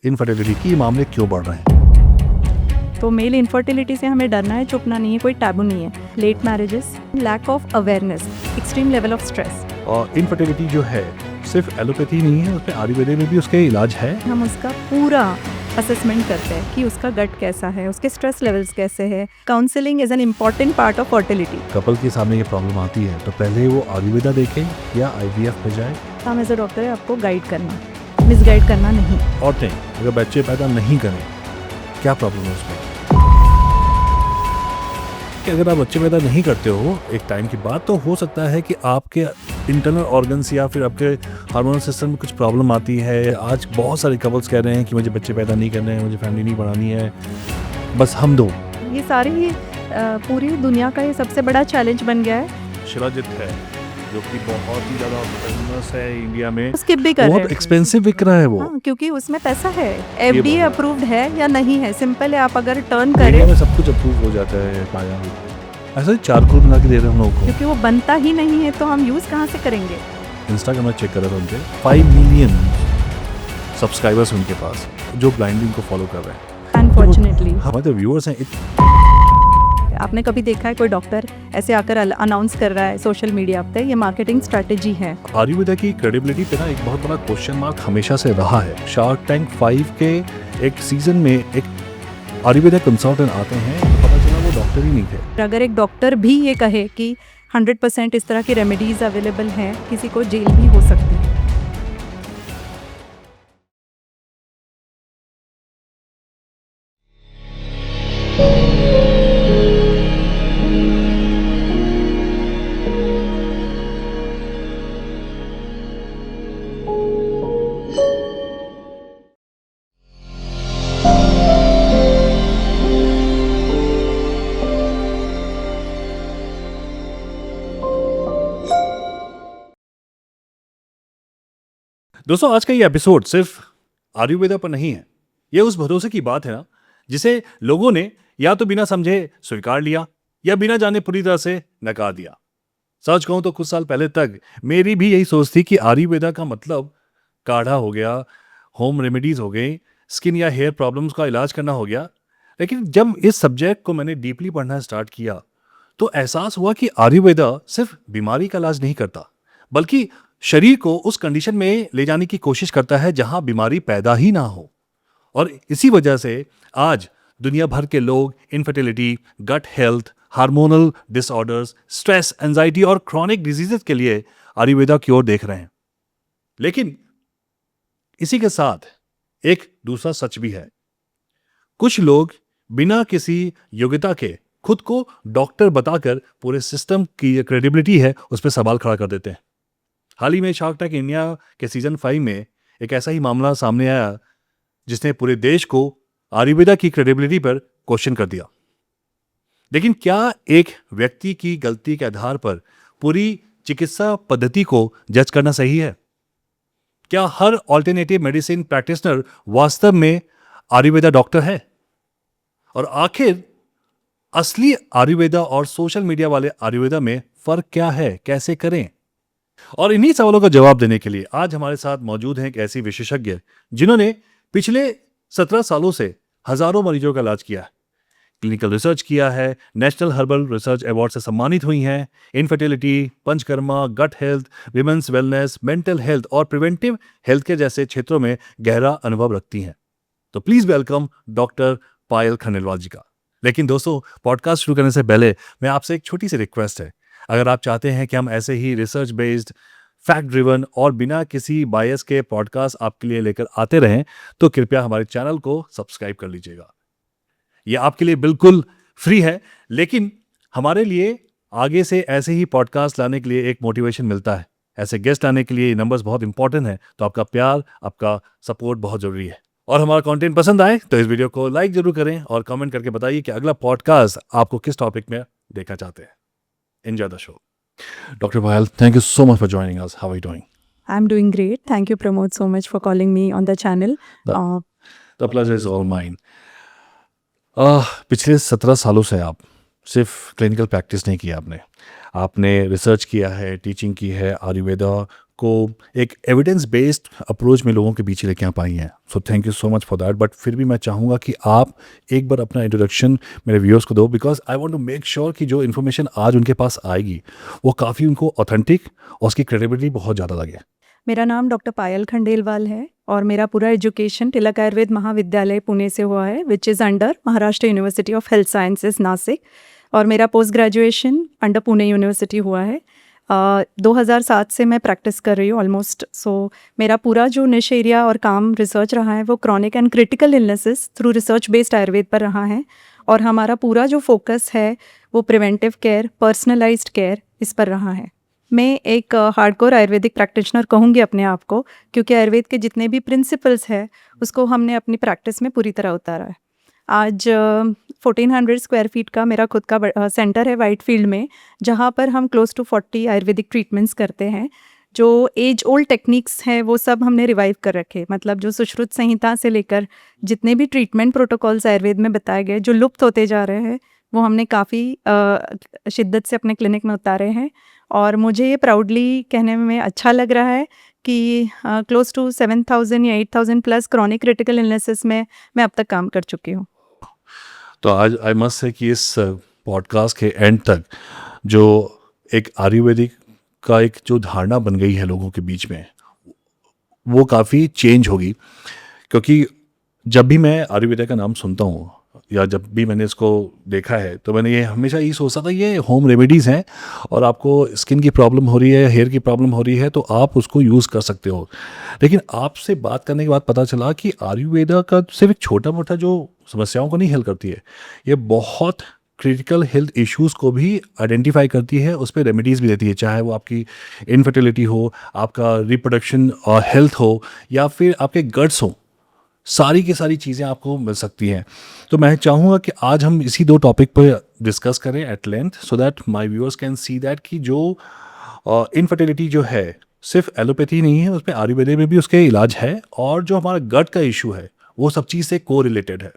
Infertility की मामले क्यों बढ़ रहे हैं? तो मेल इनफर्टिलिटी से हमें डरना है, चुपना नहीं है, कोई टैबू नहीं है। Late marriages, lack of awareness, extreme level of stress. और इनफर्टिलिटी जो है सिर्फ एलोपैथी नहीं है, उसमें आयुर्वेद में भी उसके इलाज है। हम उसका पूरा असेसमेंट करते हैं कि उसका गट कैसा है, उसके स्ट्रेस लेवल्स कैसे हैं। Counselling is an important part of fertility. Couple के सामने ये प्रॉब्लम आती है तो पहले वो आयुर्वेदा देखें या IVF में जाए। हम एज अ डॉक्टर है आपको गाइड करना, मिसगाइड करना नहीं। औरतें अगर बच्चे पैदा नहीं करें, क्या प्रॉब्लम है उसमें? कि अगर आप बच्चे पैदा नहीं करते हो एक टाइम के बाद, तो हो सकता है कि आपके इंटरनल ऑर्गन्स या फिर आपके हार्मोनल सिस्टम में कुछ प्रॉब्लम आती है। आज बहुत सारे कपल्स कह रहे हैं कि मुझे बच्चे पैदा नहीं करने हैं, मुझे फैमिली नहीं बढ़ानी है, बस हम दो। ये सारी ही पूरी दुनिया का ये सबसे बड़ा चैलेंज बन गया है। शिलाजित है जो कि बहुत ही ज़्यादा फेमस है इंडिया में, स्किप भी कर रहे बहुत हैं। एक्सपेंसिव बिक रहा है वो। हाँ, क्योंकि उसमें पैसा है। FDA बहुत- अप्रूव्ड है या नहीं है, सिंपल है। आप अगर टर्न इंडिया करें, में सब कुछ अप्रूव हो जाता है पाया हुआ। ऐसा ही 4 करोड़ बना के दे रहे हैं हम लोगों को। क्योंकि वो बनता ही नहीं है तो हम यूज़ कहाँ से करेंगे। इंस्टाग्राम में चेक कर रहा था उनके 5 मिलियन सब्सक्राइबर्स उनके पास जो ब्लाइंडली उनको फॉलो कर रहे हैं। अनफॉर्चुनेटली हमारे जो व्यूअर्स हैं आपने कभी देखा है कोई डॉक्टर ऐसे आकर अनाउंस कर रहा है सोशल मीडिया पे? ये मार्केटिंग स्ट्रेटेजी है। आयुर्वेदा की क्रेडिबिलिटी पे ना एक बहुत बड़ा क्वेश्चन मार्क हमेशा से रहा है। शार्क टैंक 5 के एक सीजन में एक आयुर्वेदा कंसल्टेंट आते हैं तो पता चला वो डॉक्टर ही नहीं थे। अगर एक डॉक्टर भी ये कहे कि 100% इस तरह की रेमेडीज अवेलेबल हैं, किसी को जेल भी हो सकती है। दोस्तों आज का ये एपिसोड सिर्फ आयुर्वेदा पर नहीं है। ये उस भरोसे की बात है ना जिसे लोगों ने या तो बिना समझे स्वीकार लिया या बिना जाने पूरी तरह से नकार दिया। सच कहूं तो कुछ साल पहले तक मेरी भी यही सोच थी कि आयुर्वेदा का मतलब काढ़ा हो गया, होम रेमेडीज हो गई, स्किन या हेयर प्रॉब्लम्स का इलाज करना हो गया। लेकिन जब इस सब्जेक्ट को मैंने डीपली पढ़ना स्टार्ट किया तो एहसास हुआ कि आयुर्वेदा सिर्फ बीमारी का इलाज नहीं करता, बल्कि शरीर को उस कंडीशन में ले जाने की कोशिश करता है जहां बीमारी पैदा ही ना हो। और इसी वजह से आज दुनिया भर के लोग infertility, gut health, hormonal disorders, stress, anxiety और क्रॉनिक डिजीजेस के लिए आयुर्वेदा की ओर देख रहे हैं। लेकिन इसी के साथ एक दूसरा सच भी है। कुछ लोग बिना किसी योग्यता के खुद को डॉक्टर बताकर पूरे सिस्टम की क्रेडिबिलिटी है उस पर सवाल खड़ा कर देते हैं। हाल ही में शार्क टैंक इंडिया के सीजन 5 में एक ऐसा ही मामला सामने आया जिसने पूरे देश को आयुर्वेदा की क्रेडिबिलिटी पर क्वेश्चन कर दिया। लेकिन क्या एक व्यक्ति की गलती के आधार पर पूरी चिकित्सा पद्धति को जज करना सही है? क्या हर ऑल्टरनेटिव मेडिसिन प्रैक्टिशनर वास्तव में आयुर्वेदा डॉक्टर है? और आखिर असली आयुर्वेदा और सोशल मीडिया वाले आयुर्वेदा में फर्क क्या है, कैसे करें? और इन्हीं सवालों का जवाब देने के लिए आज हमारे साथ मौजूद हैं एक ऐसी विशेषज्ञ जिन्होंने पिछले 17 सालों से हजारों मरीजों का इलाज किया है, क्लिनिकल रिसर्च किया है, नेशनल हर्बल रिसर्च अवार्ड से सम्मानित हुई हैं, infertility, Panchakarma, gut health, women's wellness, mental health और प्रिवेंटिव हेल्थ के जैसे क्षेत्रों में गहरा अनुभव रखती हैं। तो please welcome doctor Payal Khandelwal ji का। लेकिन दोस्तों, पॉडकास्ट शुरू करने से पहले मैं आपसे एक छोटी सी रिक्वेस्ट है। अगर आप चाहते हैं कि हम ऐसे ही रिसर्च बेस्ड, फैक्ट ड्रिवन और बिना किसी बायस के पॉडकास्ट आपके लिए लेकर आते रहें तो कृपया हमारे चैनल को सब्सक्राइब कर लीजिएगा। यह आपके लिए बिल्कुल फ्री है, लेकिन हमारे लिए आगे से ऐसे ही पॉडकास्ट लाने के लिए एक मोटिवेशन मिलता है। ऐसे गेस्ट लाने के लिए ये नंबर्स बहुत इंपॉर्टेंट है, तो आपका प्यार, आपका सपोर्ट बहुत जरूरी है। और हमारा कंटेंट पसंद आए तो इस वीडियो को लाइक जरूर करें और कमेंट करके बताइए कि अगला पॉडकास्ट आपको किस टॉपिक में देखना चाहते हैं। Enjoy the show. Dr. Payal, thank you so much for joining us. How are you doing? I'm doing great. Thank you, Pramod, so much for calling me on the channel. The pleasure is all mine. पिछले 17 सालों से आप सिर्फ clinical practice नहीं किया, आपने research किया है, टीचिंग की है, आयुर्वेदा आपको एक एविडेंस बेस्ड अप्रोच में लोगों के बीच लेके आ पाई हैं। So thank you so much for that. But फिर भी मैं चाहूँगा कि आप एक बार अपना इंट्रोडक्शन मेरे व्यूअर्स को दो, because I want to make sure कि जो इन्फॉर्मेशन आज उनके पास आएगी वो काफ़ी उनको ऑथेंटिक और उसकी क्रेडिबिलिटी बहुत ज़्यादा लगे। मेरा नाम डॉक्टर पायल खंडेलवाल है और मेरा पूरा एजुकेशन तिलक आयुर्वेद महाविद्यालय पुणे से हुआ है, which is under Maharashtra university of health sciences Nashik, और मेरा post graduation under Pune university हुआ है। 2007 से मैं प्रैक्टिस कर रही हूँ ऑलमोस्ट। सो मेरा पूरा जो निश एरिया और काम रिसर्च रहा है वो chronic and critical illnesses through research based Ayurveda पर रहा है, और हमारा पूरा जो फोकस है वो प्रिवेंटिव केयर, पर्सनलाइज्ड केयर, इस पर रहा है। मैं एक हार्डकोर आयुर्वेदिक प्रैक्टिशनर कहूँगी अपने आप को, क्योंकि आयुर्वेद के जितने भी प्रिंसिपल्स हैं उसको हमने अपनी प्रैक्टिस में पूरी तरह उतारा है। आज 1400 स्क्वायर फीट का मेरा खुद का सेंटर है वाइट फील्ड में, जहाँ पर हम क्लोज टू 40 आयुर्वेदिक ट्रीटमेंट्स करते हैं। जो एज ओल्ड टेक्निक्स हैं वो सब हमने रिवाइव कर रखे, मतलब जो सुश्रुत संहिता से लेकर जितने भी ट्रीटमेंट प्रोटोकॉल्स आयुर्वेद में बताए गए जो लुप्त होते जा रहे हैं वो हमने काफ़ी शिद्दत से अपने क्लिनिक में उतारे हैं। और मुझे ये प्राउडली कहने में अच्छा लग रहा है कि क्लोज टू 7000 या 8000 प्लस क्रॉनिक क्रिटिकल इलनेसेस में मैं अब तक काम कर चुकी हूँ। तो आज आई मस्ट से कि इस पॉडकास्ट के एंड तक जो एक आयुर्वेदिक का एक जो धारणा बन गई है लोगों के बीच में वो काफ़ी चेंज होगी, क्योंकि जब भी मैं आयुर्वेदा का नाम सुनता हूँ या जब भी मैंने इसको देखा है तो मैंने ये हमेशा यही सोचा था ये होम रेमेडीज़ हैं, और आपको स्किन की प्रॉब्लम हो रही है, हेयर की प्रॉब्लम हो रही है तो आप उसको यूज़ कर सकते हो। लेकिन आपसे बात करने के बाद पता चला कि आयुर्वेदा का सिर्फ एक छोटा मोटा जो समस्याओं को नहीं हल करती है, ये बहुत क्रिटिकल हेल्थ इश्यूज़ को भी आइडेंटिफाई करती है, उस पर रेमेडीज़ भी देती है, चाहे वो आपकी इनफर्टिलिटी हो, आपका रिप्रोडक्शन और हेल्थ हो, या फिर आपके गट्स हो, सारी की सारी चीज़ें आपको मिल सकती हैं। तो मैं चाहूँगा कि आज हम इसी दो टॉपिक पर डिस्कस करें at length, so that my viewers can see that कि जो इनफर्टिलिटी जो है सिर्फ एलोपैथी नहीं है, उसमें आयुर्वेद में भी उसके इलाज है, और जो हमारा गट का इशू है वो सब चीज़ से को रिलेटेड है।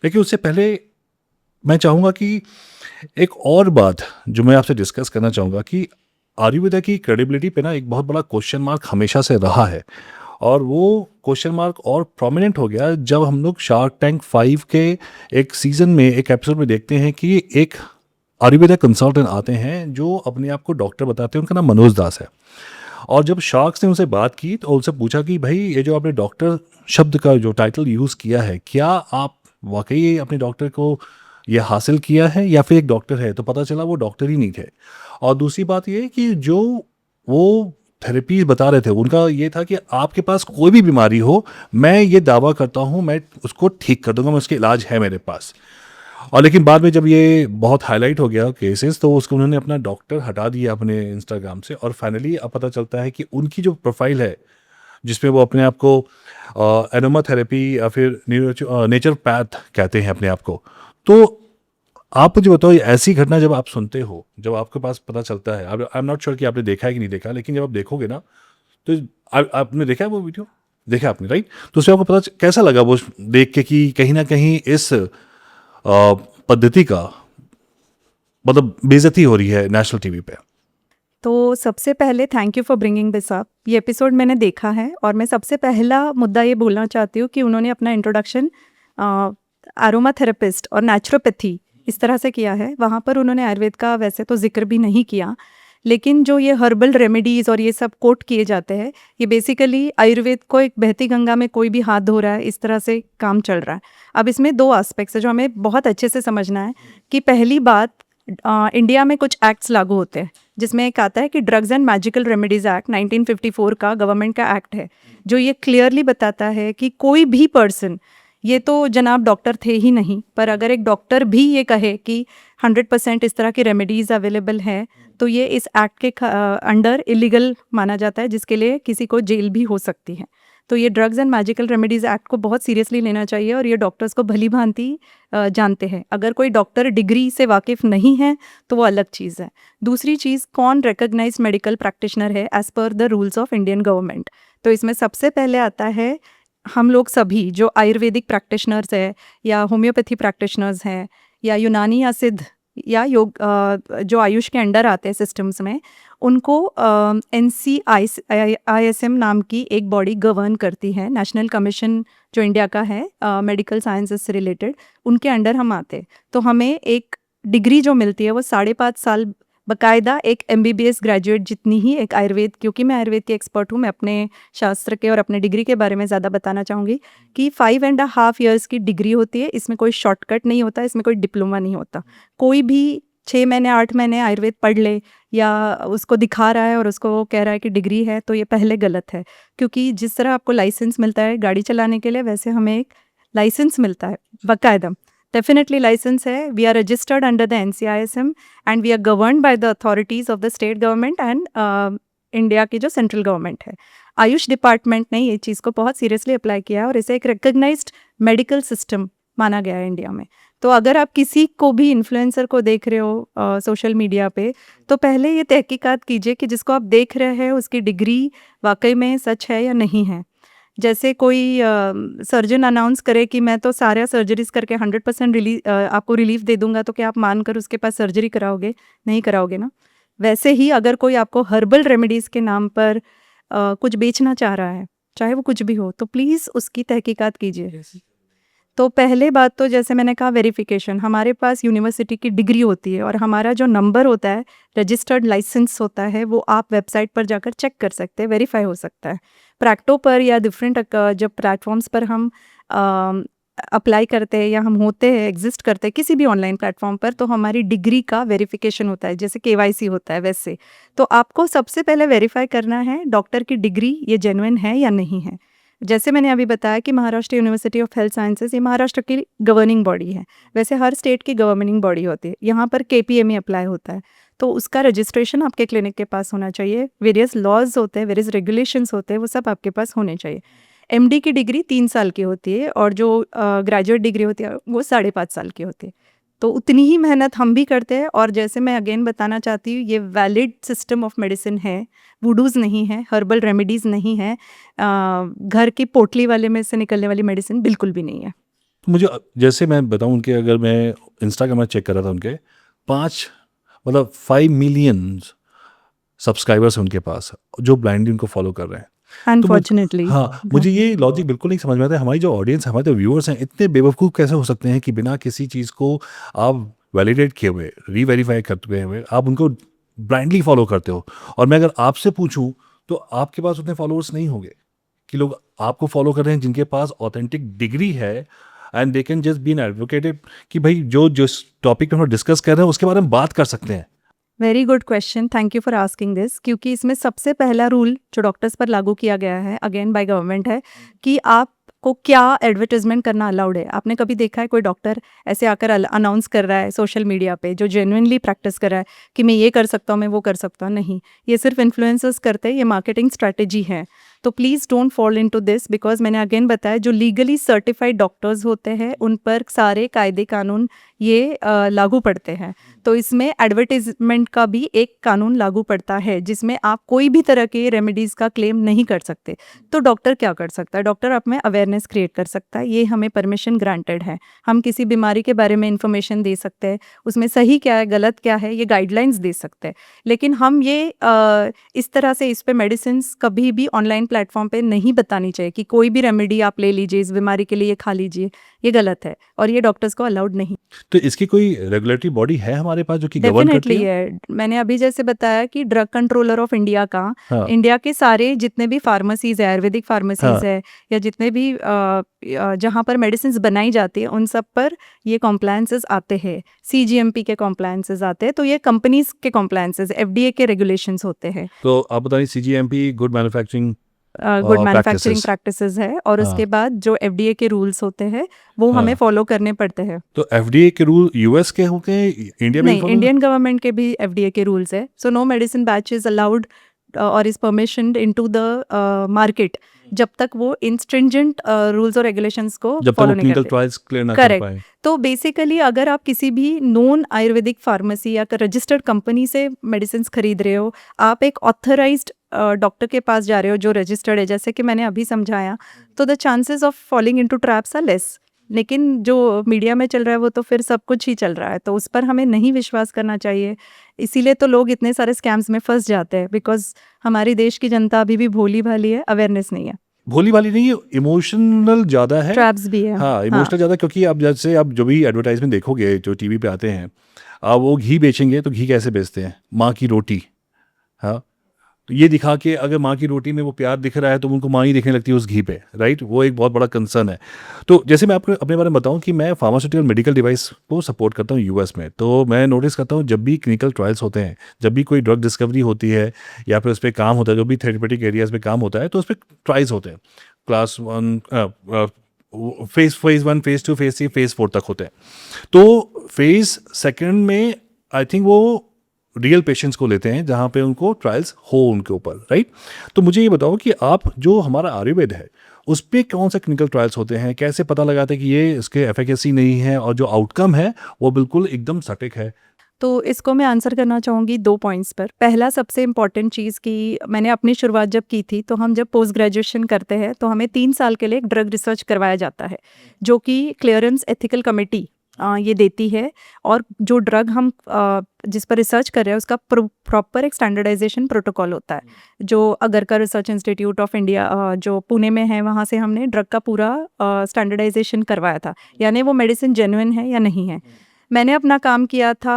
लेकिन उससे पहले मैं चाहूँगा कि एक और बात जो मैं आपसे डिस्कस करना चाहूँगा कि आयुर्वेदा की क्रेडिबिलिटी पे ना एक बहुत बड़ा क्वेश्चन मार्क हमेशा से रहा है, और वो क्वेश्चन मार्क और प्रोमिनेंट हो गया जब हम लोग शार्क टैंक 5 के एक सीज़न में एक एपिसोड में देखते हैं कि एक आयुर्वेदा कंसल्टेंट आते हैं जो अपने आप को डॉक्टर बताते हैं, उनका नाम मनोज दास है। और जब शार्क्स ने उनसे बात की तो उनसे पूछा कि भाई ये जो आपने डॉक्टर शब्द का जो टाइटल यूज़ किया है, क्या आप वाकई अपने डॉक्टर को ये हासिल किया है या फिर एक डॉक्टर है? तो पता चला वो डॉक्टर ही नहीं थे। और दूसरी बात ये कि जो वो थेरेपी बता रहे थे उनका ये था कि आपके पास कोई भी बीमारी हो, मैं ये दावा करता हूँ मैं उसको ठीक कर दूंगा, मैं उसके इलाज है मेरे पास। और लेकिन बाद में जब ये बहुत हाईलाइट हो गया केसेस तो उसको उन्होंने अपना डॉक्टर हटा दिया अपने इंस्टाग्राम से, और फाइनली अब पता चलता है कि उनकी जो प्रोफाइल है जिसमें वो अपने आप को एरोमा थेरेपी या फिर नेचुरोपैथ कहते हैं अपने आप को। तो आप मुझे बताओ, ये ऐसी घटना जब आप सुनते हो, जब आपके पास पता चलता है, आई एम नॉट श्योर कि आपने देखा है कि नहीं देखा, लेकिन जब आप देखोगे ना तो आपने देखा है वो वीडियो, देखा आपने राइट? तो उसमें आपको पता कैसा लगा वो देख के कि कहीं ना कहीं इस पद्धति का मतलब बेइज्जती हो रही है नेशनल टीवी पे। तो सबसे पहले thank you for bringing this up. ये एपिसोड मैंने देखा है और मैं सबसे पहला मुद्दा ये बोलना चाहती हूँ कि उन्होंने अपना इंट्रोडक्शन अरोमा थेरेपिस्ट और नेचुरोपैथी इस तरह से किया है। वहाँ पर उन्होंने आयुर्वेद का वैसे तो जिक्र भी नहीं किया, लेकिन जो ये हर्बल रेमेडीज़ और ये सब कोट किए जाते हैं, ये बेसिकली आयुर्वेद को एक बहती गंगा में कोई भी हाथ धो रहा है इस तरह से काम चल रहा है। अब इसमें दो एस्पेक्ट्स है जो हमें बहुत अच्छे से समझना है कि पहली बात, इंडिया में कुछ एक्ट्स लागू होते हैं जिसमें एक आता है कि drugs and magical remedies act 1954 का गवर्नमेंट का एक्ट है, जो ये क्लियरली बताता है कि कोई भी पर्सन, ये तो जनाब डॉक्टर थे ही नहीं, पर अगर एक डॉक्टर भी ये कहे कि 100% इस तरह की रेमेडीज़ अवेलेबल है तो ये इस एक्ट के अंडर इलीगल माना जाता है, जिसके लिए किसी को जेल भी हो सकती है। तो ये drugs and magical remedies act को बहुत सीरियसली लेना चाहिए और ये डॉक्टर्स को भली भांति जानते हैं। अगर कोई डॉक्टर डिग्री से वाकिफ़ नहीं है तो वो अलग चीज़ है। दूसरी चीज़, कौन रिकॉग्नाइज्ड मेडिकल प्रैक्टिशनर है as per the rules of Indian government. तो इसमें सबसे पहले आता है हम लोग सभी जो आयुर्वेदिक प्रैक्टिशनर्स है या होम्योपैथी प्रैक्टिशनर्स हैं या यूनानी या सिद्ध या योग जो आयुष के अंडर आते हैं सिस्टम्स में, उनको NCISM नाम की एक बॉडी गवर्न करती है, नेशनल कमीशन जो इंडिया का है मेडिकल साइंसेज से रिलेटेड, उनके अंडर हम आते हैं। तो हमें एक डिग्री जो मिलती है वो 5.5 साल बकायदा एक MBBS ग्रेजुएट जितनी ही एक आयुर्वेद, क्योंकि मैं आयुर्वेद की एक्सपर्ट हूँ, मैं अपने शास्त्र के और अपने डिग्री के बारे में ज़्यादा बताना चाहूँगी कि 5.5 years की डिग्री होती है। इसमें कोई शॉर्टकट नहीं होता, इसमें कोई डिप्लोमा नहीं होता। कोई भी 6 महीने 8 महीने आयुर्वेद पढ़ ले या उसको दिखा रहा है और उसको वो कह रहा है कि डिग्री है, तो ये पहले गलत है। क्योंकि जिस तरह आपको लाइसेंस मिलता है गाड़ी चलाने के लिए, वैसे हमें एक लाइसेंस मिलता है बाकायदा, डेफिनेटली लाइसेंस है। We are registered under the NCISM and we are governed by the authorities of the state government and India की जो सेंट्रल गवर्नमेंट है। आयुष डिपार्टमेंट ने ये चीज़ को बहुत सीरियसली अप्लाई किया है और इसे एक रिकग्नाइज्ड मेडिकल सिस्टम माना गया है इंडिया में। तो अगर आप किसी को भी इन्फ्लुएंसर को देख रहे हो सोशल मीडिया पे, तो पहले ये तहकीकात कीजिए कि जिसको आप देख रहे हैं उसकी डिग्री वाकई में सच है या नहीं है। जैसे कोई सर्जन अनाउंस करे कि मैं तो सारे सर्जरीज करके 100% आपको रिलीफ दे दूंगा, तो क्या आप मानकर उसके पास सर्जरी कराओगे? नहीं कराओगे ना। वैसे ही अगर कोई आपको हर्बल रेमेडीज़ के नाम पर कुछ बेचना चाह रहा है, चाहे वो कुछ भी हो, तो प्लीज़ उसकी तहकीकात कीजिए। तो पहले बात तो जैसे मैंने कहा वेरिफिकेशन, हमारे पास यूनिवर्सिटी की डिग्री होती है और हमारा जो नंबर होता है, रजिस्टर्ड लाइसेंस होता है, वो आप वेबसाइट पर जाकर चेक कर सकते हैं, वेरीफाई हो सकता है। प्रैक्टो पर या डिफरेंट जब प्लेटफॉर्म्स पर हम अप्लाई करते हैं या हम होते हैं, एग्जिस्ट करते हैं किसी भी ऑनलाइन प्लेटफॉर्म पर, तो हमारी डिग्री का वेरिफिकेशन होता है, जैसे KYC होता है वैसे। तो आपको सबसे पहले वेरीफाई करना है डॉक्टर की डिग्री ये जेन्युइन है या नहीं है। जैसे मैंने अभी बताया कि Maharashtra university of health sciences ये महाराष्ट्र की गवर्निंग बॉडी है, वैसे हर स्टेट की गवर्निंग बॉडी होती है। यहाँ पर KPME अप्लाई होता है, तो उसका रजिस्ट्रेशन आपके क्लिनिक के पास होना चाहिए। वेरियस लॉज होते हैं, वेरियस रेगुलेशंस होते हैं, वो सब आपके पास होने चाहिए। MD की डिग्री 3 साल की होती है और जो ग्रेजुएट डिग्री होती है वो 5.5 साल की होती है। तो उतनी ही मेहनत हम भी करते हैं। और जैसे मैं अगेन बताना चाहती हूँ, ये वैलिड सिस्टम ऑफ मेडिसिन है, वुडूज़ नहीं है, हर्बल रेमेडीज़ नहीं है, घर की पोटली वाले में से निकलने वाली मेडिसिन बिल्कुल भी नहीं है। मुझे जैसे मैं बताऊं उनके, अगर मैं इंस्टाग्राम में चेक कर रहा था उनके 5 मिलियन सब्सक्राइबर्स हैं उनके पास, जो ब्लाइंडली उनको फॉलो कर रहे हैं। अनफॉर्चुनेटली हाँ, मुझे ये लॉजिक बिल्कुल नहीं समझ में आता है। हमारी जो ऑडियंस है, हमारे जो व्यूअर्स हैं, इतने बेवकूफ़ कैसे हो सकते हैं कि बिना किसी चीज़ को आप वैलिडेट किए हुए, रीवेरीफाई करते हुए आप उनको ब्लाइंडली फॉलो करते हो। और मैं अगर आपसे पूछूं तो आपके पास उतने फॉलोअर्स नहीं होंगे कि लोग आपको फॉलो कर रहे हैं जिनके पास ऑथेंटिक डिग्री है and they can just be an advocated कि भाई जो जिस टॉपिक पे हम डिस्कस कर रहे हैं उसके बारे में बात कर सकते हैं। Very good question, thank you for asking this. क्योंकि इसमें सबसे पहला रूल जो डॉक्टर्स पर लागू किया गया है अगेन बाय गवर्नमेंट है कि आपको क्या एडवर्टाइजमेंट करना अलाउड है। आपने कभी देखा है कोई डॉक्टर ऐसे आकर अनाउंस कर रहा है सोशल मीडिया पे, जो जेन्युइनली प्रैक्टिस कर रहा है कि मैं ये कर सकता हूँ, मैं वो कर सकता हूँ? नहीं, ये सिर्फ इन्फ्लुएंसर्स करते हैं, ये मार्केटिंग स्ट्रैटेजी है। तो please don't fall into this, because मैंने अगेन बताया जो लीगली सर्टिफाइड डॉक्टर्स होते हैं उन पर सारे कायदे कानून ये लागू पड़ते हैं। तो इसमें एडवर्टाइजमेंट का भी एक कानून लागू पड़ता है जिसमें आप कोई भी तरह के रेमेडीज़ का क्लेम नहीं कर सकते। तो डॉक्टर क्या कर सकता है? डॉक्टर आप में अवेयरनेस क्रिएट कर सकता है, ये हमें परमिशन ग्रांटेड है। हम किसी बीमारी के बारे में इंफॉर्मेशन दे सकते हैं, उसमें सही क्या है गलत क्या है ये गाइडलाइंस दे सकते हैं। लेकिन हम ये इस तरह से इस पे मेडिसिन कभी भी ऑनलाइन प्लेटफॉर्म पे नहीं बतानी चाहिए कि कोई भी रेमेडी आप ले लीजिए, इस बीमारी के लिए खा लीजिए, ये गलत है और ये डॉक्टर्स को अलाउड नहीं। तो इसकी कोई रेगुलेटरी बॉडी है हमारे पास जो कि गवर्न करती डेफिनेटली है? है। मैंने अभी जैसे बताया कि ड्रग कंट्रोलर ऑफ इंडिया का हाँ। इंडिया के सारे जितने भी फार्मेसीज है, आयुर्वेदिक फार्मेसीज हाँ। है या जितने भी जहाँ पर मेडिसिन बनाई जाती है उन सब पर ये कॉम्प्लायंसेस आते हैं, CGMP के कॉम्प्लायंसेस आते हैं। तो ये कंपनीज के कॉम्प्लायंसेस, FDA के रेगुलेशंस होते हैं। तो आप बताइए CGMP good manufacturing good manufacturing practices। Practices है और हाँ। उसके बाद जो FDA के रूल्स होते हैं वो हमें हाँ। फॉलो करने पड़ते हैं। तो FDA के रूल US के होते हैं, इंडिया में नहीं, follow? इंडियन गवर्नमेंट के भी FDA के रूल्स है। So no medicine batch is allowed और is permissioned into the market जब तक वो इन स्ट्रिंजेंट रूल्स और रेगुलेशंस को जब तक फॉलो वो नहीं क्लिनिकल करते। ट्रायल्स क्लियर ना कर करेक्ट। पाए। तो बेसिकली अगर आप किसी भी नॉन आयुर्वेदिक फार्मेसी या रजिस्टर्ड कंपनी से मेडिसिन खरीद रहे हो, आप एक ऑथराइज्ड डॉक्टर के पास जा रहे हो जो रजिस्टर्ड है, जैसे कि मैंने अभी समझाया, तो the chances of falling into traps are less. लेकिन जो मीडिया में चल रहा है वो तो फिर सब कुछ ही चल रहा है, तो उस पर हमें नहीं विश्वास करना चाहिए। इसीलिए तो लोग इतने सारे स्कैम्स में फंस जाते हैं, बिकॉज हमारी देश की जनता अभी भी भोली भाली है, अवेयरनेस नहीं है, भोली भाली नहीं है, इमोशनल ज़्यादा है। ट्रैप्स भी है। हाँ, इमोशनल ज़्यादा, क्योंकि आप जैसे आप जो भी एडवर्टाइजमेंट देखोगे जो टीवी पे आते हैं, आप वो घी बेचेंगे तो घी कैसे बेचते हैं? माँ की रोटी। हाँ, तो ये दिखा के अगर माँ की रोटी में वो प्यार दिख रहा है तो उनको माँ ही दिखने लगती है उस घी पे, राइट? वो एक बहुत बड़ा कंसर्न है। तो जैसे मैं आपको अपने बारे में बताऊं कि मैं फार्मास्यूटिकल मेडिकल डिवाइस को सपोर्ट करता हूँ यूएस में, तो मैं नोटिस करता हूँ जब भी क्लिनिकल ट्रायल्स होते हैं, जब भी कोई ड्रग डिस्कवरी होती है या फिर उस पर काम होता है, जो भी थेरेपेटिक एरियाज में काम होता है, तो उस पर ट्रायल्स होते हैं। Class 1, phase 1, phase 2, phase 3, phase 4 तक होते हैं। तो फेज़ सेकंड में आई थिंक वो रियल पेशेंट्स को लेते हैं जहाँ पे उनको ट्रायल्स हो उनके ऊपर, राइट? तो मुझे ये बताओ कि आप जो हमारा आयुर्वेद है उस पे कौन से क्लिनिकल ट्रायल्स होते हैं, कैसे पता लगाते हैं कि ये इसके एफिकेसी नहीं है और जो आउटकम है वो बिल्कुल एकदम सटीक है? तो इसको मैं आंसर करना चाहूँगी 2 पॉइंट्स पर। पहला सबसे इम्पॉर्टेंट चीज़ कि मैंने अपनी शुरुआत जब की थी, तो हम जब पोस्ट ग्रेजुएशन करते हैं तो हमें 3 साल के लिए एक ड्रग रिसर्च करवाया जाता है, जो कि क्लियरेंस एथिकल कमिटी ये देती है। और जो ड्रग हम जिस पर रिसर्च कर रहे हैं उसका प्रॉपर एक स्टैंडर्डाइजेशन प्रोटोकॉल होता है, जो Agarkar research institute of India जो पुणे में है, वहाँ से हमने ड्रग का पूरा स्टैंडर्डाइजेशन करवाया था, यानी वो मेडिसिन जेन्युइन है या नहीं है। मैंने अपना काम किया था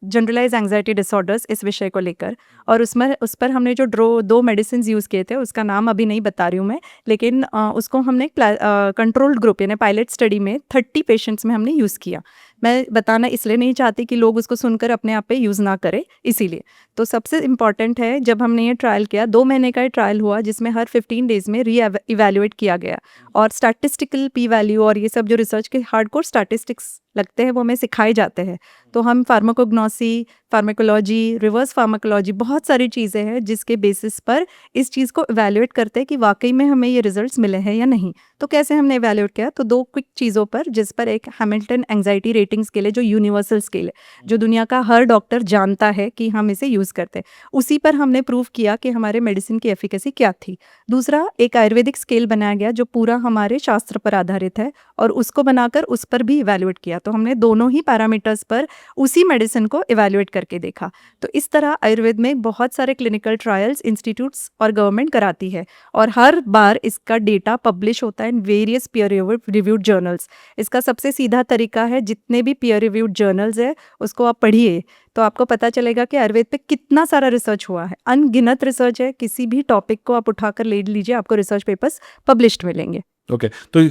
जनरलाइज एंग्जाइटी डिसऑर्डर्स इस विषय को लेकर, और उस पर हमने जो 2 मेडिसिन यूज़ किए थे, उसका नाम अभी नहीं बता रही हूँ मैं, लेकिन उसको हमने कंट्रोल्ड ग्रुप यानी पायलट स्टडी में 30 पेशेंट्स में हमने यूज़ किया। मैं बताना इसलिए नहीं चाहती कि लोग उसको सुनकर अपने आप पे यूज़ ना करें, इसीलिए। तो सबसे इम्पॉर्टेंट है, जब हमने ये ट्रायल किया, 2 महीने का ये ट्रायल हुआ, जिसमें हर 15 डेज़ में इवैल्यूएट किया गया, और स्टैटिस्टिकल पी वैल्यू और ये सब जो रिसर्च के हार्डकोर स्टैटिस्टिक्स लगते हैं वो हमें सिखाए जाते हैं। तो हम फार्माकोग्नोसी, फार्माकोलॉजी, रिवर्स फार्माकोलॉजी, बहुत सारी चीज़ें हैं जिसके बेसिस पर इस चीज़ को इवैल्यूएट करते हैं कि वाकई में हमें ये रिजल्ट्स मिले हैं या नहीं। तो कैसे हमने इवैल्यूएट किया? तो 2 क्विक चीज़ों पर, जिस पर एक हैमिल्टन एंग्जाइटी रेटिंग स्केल है, जो यूनिवर्सल स्केल है, जो दुनिया का हर डॉक्टर जानता है कि हम इसे यूज़ करते हैं। उसी पर हमने प्रूव किया कि हमारे मेडिसिन की एफिकेसी क्या थी। दूसरा, एक आयुर्वेदिक स्केल बनाया गया जो पूरा हमारे शास्त्र पर आधारित है, और उसको बनाकर उस पर भी इवैल्यूएट किया। तो हमने दोनों ही पैरामीटर्स पर उसी मेडिसिन को इवैल्यूएट करके देखा। तो इस तरह आयुर्वेद में बहुत सारे क्लिनिकल ट्रायल्स इंस्टीट्यूट्स और गवर्नमेंट कराती है, और हर बार इसका डेटा पब्लिश होता है in various peer reviewed journals. इसका सबसे सीधा तरीका है, जितने भी पीयर रिव्यूड जर्नल्स है उसको आप पढ़िए, तो आपको पता चलेगा कि आयुर्वेद पे कितना सारा रिसर्च हुआ है। अनगिनत रिसर्च है, किसी भी टॉपिक को आप उठाकर ले लीजिए, आपको रिसर्च पेपर्स पब्लिश्ड मिलेंगे। ओके, तो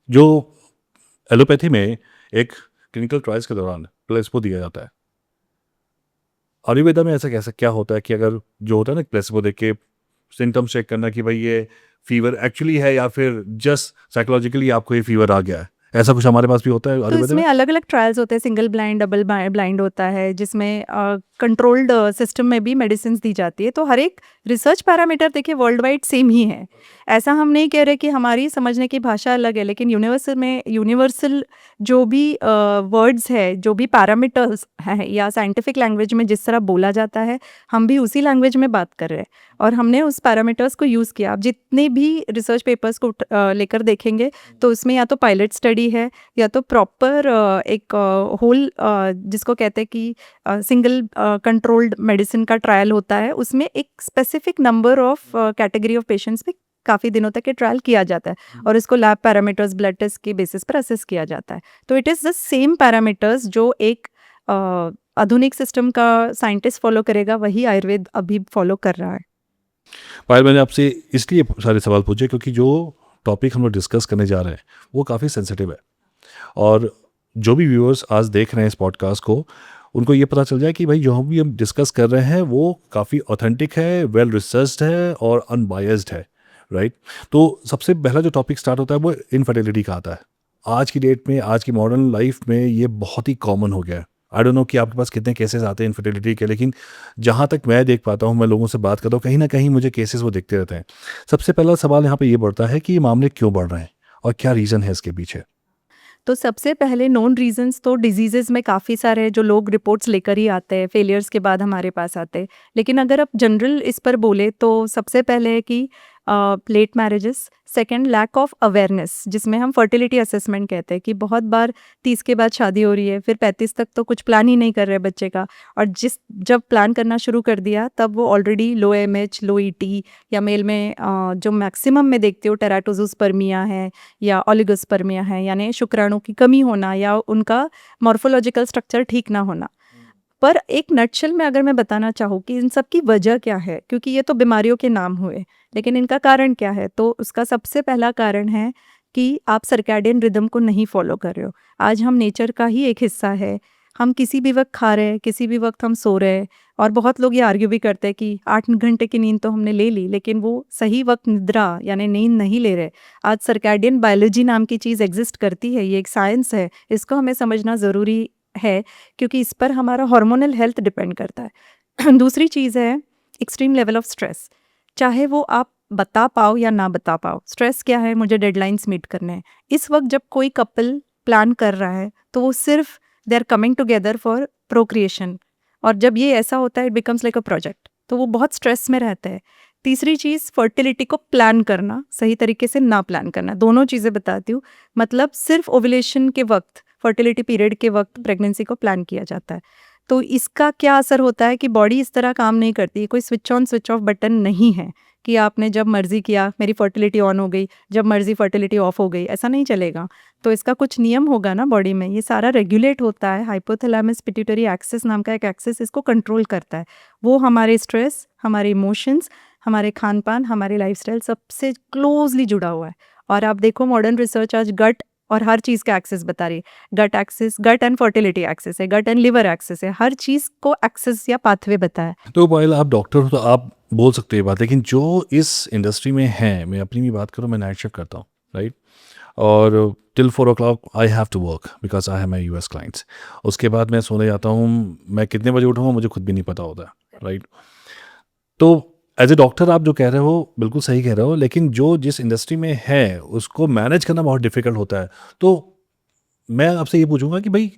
जो एलोपैथी में एक क्लिनिकल ट्रायल्स के दौरान प्लेसबो दिया जाता है, आयुर्वेदा में ऐसा कैसा क्या होता है कि अगर जो होता है ना प्लेसबो देख के सिम्टम्स चेक करना कि भाई ये फीवर एक्चुअली है या फिर जस्ट साइकोलॉजिकली आपको ये फीवर आ गया है, ऐसा कुछ हमारे पास भी होता है तो आयुर्वेदा में? इसमें अलग अलग ट्रायल्स होते हैं, सिंगल ब्लाइंड, डबल ब्लाइंड होता है, जिसमें कंट्रोल्ड सिस्टम में भी मेडिसिन दी जाती है। तो हर एक रिसर्च पैरामीटर देखिए वर्ल्ड वाइड सेम ही है। ऐसा हम नहीं कह रहे कि हमारी समझने की भाषा अलग है, लेकिन यूनिवर्सल जो भी वर्ड्स है, जो भी पैरामीटर्स हैं, या साइंटिफिक लैंग्वेज में जिस तरह बोला जाता है, हम भी उसी लैंग्वेज में बात कर रहे हैं, और हमने उस पैरामीटर्स को यूज़ किया। आप जितने भी रिसर्च पेपर्स को लेकर देखेंगे, तो उसमें या तो पायलट स्टडी है, या तो प्रॉपर एक होल जिसको कहते हैं कि सिंगल कंट्रोल्ड मेडिसिन का ट्रायल होता है। उसमें एक specific number of category of patients पे काफ़ी दिनों तक ये ट्रायल किया जाता है, और इसको लैब पैरामीटर्स, ब्लड टेस्ट के बेसिस पर असेस किया जाता है। तो it is the same parameters जो एक आधुनिक सिस्टम का साइंटिस्ट फॉलो करेगा, वही आयुर्वेद अभी फॉलो कर रहा है। पायल, मैंने आपसे इसलिए सारे सवाल पूछे क्योंकि जो टॉपिक हम लोग डिस्कस करने जा रहे हैं वो काफ़ी सेंसिटिव है, और जो भी व्यूअर्स आज देख रहे हैं इस पॉडकास्ट को, उनको ये पता चल जाए कि भाई जो हम डिस्कस कर रहे हैं वो काफ़ी ऑथेंटिक है, वेल रिसर्च्ड है और अनबायस्ड है, राइट? तो सबसे पहला जो टॉपिक स्टार्ट होता है वो इनफर्टिलिटी का आता है। आज की डेट में, आज की मॉडर्न लाइफ में ये बहुत ही कॉमन हो गया है। आई डोंट नो कि आपके पास कितने केसेस आते हैं इनफर्टिलिटी के, लेकिन जहाँ तक मैं देख पाता हूँ, मैं लोगों से बात करता हूँ, कहीं ना कहीं मुझे केसेस वो दिखते रहते हैं। सबसे पहला सवाल यहाँ पे ये बढ़ता है कि ये मामले क्यों बढ़ रहे हैं और क्या रीज़न है इसके पीछे? तो सबसे पहले नोन रीजंस तो डिजीजेस में काफ़ी सारे हैं, जो लोग रिपोर्ट्स लेकर ही आते हैं, फेलियर्स के बाद हमारे पास आते हैं। लेकिन अगर आप जनरल इस पर बोले, तो सबसे पहले है कि late marriages, second lack of awareness, जिसमें हम फर्टिलिटी असेसमेंट कहते हैं कि बहुत बार 30 के बाद शादी हो रही है, फिर 35 तक तो कुछ प्लान ही नहीं कर रहे बच्चे का, और जब प्लान करना शुरू कर दिया तब वो ऑलरेडी लो एमएच, लो ईटी, या मेल में जो मैक्सिमम में देखती हूँ टेराटोजोस्पर्मिया है या ओलिगोस्पर्मिया है, यानी शुक्राणु की कमी होना या उनका मॉर्फोलॉजिकल स्ट्रक्चर ठीक ना होना। पर एक नटशेल में अगर मैं बताना चाहूँ कि इन सब की वजह क्या है, क्योंकि ये तो बीमारियों के नाम हुए, लेकिन इनका कारण क्या है, तो उसका सबसे पहला कारण है कि आप सर्कैडियन रिदम को नहीं फॉलो कर रहे हो। आज हम नेचर का ही एक हिस्सा है, हम किसी भी वक्त खा रहे हैं, किसी भी वक्त हम सो रहे हैं, और बहुत लोग ये आर्ग्यू भी करते हैं कि 8 घंटे की नींद तो हमने ले ली, लेकिन वो सही वक्त निद्रा यानी नींद नहीं ले रहे। आज सर्कैडियन बायोलॉजी नाम की चीज़ एग्जिस्ट करती है, ये एक साइंस है, इसको हमें समझना ज़रूरी है, क्योंकि इस पर हमारा हार्मोनल हेल्थ डिपेंड करता है। दूसरी चीज़ है एक्सट्रीम लेवल ऑफ स्ट्रेस, चाहे वो आप बता पाओ या ना बता पाओ। स्ट्रेस क्या है, मुझे डेडलाइंस मीट करने हैं। इस वक्त जब कोई कपल प्लान कर रहा है तो वो सिर्फ they are coming together for procreation, और जब ये ऐसा होता है it becomes like a project, तो वो बहुत स्ट्रेस में रहता है। तीसरी चीज़ फर्टिलिटी को प्लान करना, सही तरीके से ना प्लान करना। दोनों चीज़ें बताती हूँ, मतलब सिर्फ ओव्यूलेशन के वक्त, फर्टिलिटी पीरियड के वक्त प्रेगनेंसी को प्लान किया जाता है, तो इसका क्या असर होता है कि बॉडी इस तरह काम नहीं करती। कोई switch on switch off button नहीं है कि आपने जब मर्जी किया मेरी फर्टिलिटी ऑन हो गई, जब मर्जी फर्टिलिटी ऑफ हो गई, ऐसा नहीं चलेगा। तो इसका कुछ नियम होगा ना बॉडी में, ये सारा रेगुलेट होता है। हाइपोथैलेमस पिट्यूटरी एक्सिस नाम का एक एक्सिस इसको कंट्रोल करता है। वो हमारे स्ट्रेस, हमारे इमोशंस, हमारे खान पान, हमारे लाइफस्टाइल सबसे क्लोजली जुड़ा हुआ है। और आप देखो मॉडर्न रिसर्च आज गट और हर चीज़ का एक्सेस बता रही है। Gut axis, gut and fertility axis है, गट एंड लिवर एक्सेस है, हर चीज़ को एक्सेस या पाथवे बताया। तो पायल, आप डॉक्टर हो तो आप बोल सकते हो ये बात, लेकिन जो इस इंडस्ट्री में है, मैं अपनी भी बात करूँ, मैं नाइट शिफ्ट करता हूँ, राइट, और till 4 o'clock I have to work because I have my US clients. उसके बाद मैं सोने जाता हूँ, मैं कितने बजे उठूँगा मुझे खुद भी नहीं पता होता, राइट। तो एज ए डॉक्टर आप जो कह रहे हो बिल्कुल सही कह रहे हो, लेकिन जो जिस इंडस्ट्री में है उसको मैनेज करना बहुत डिफिकल्ट होता है। तो मैं आपसे ये पूछूंगा कि भाई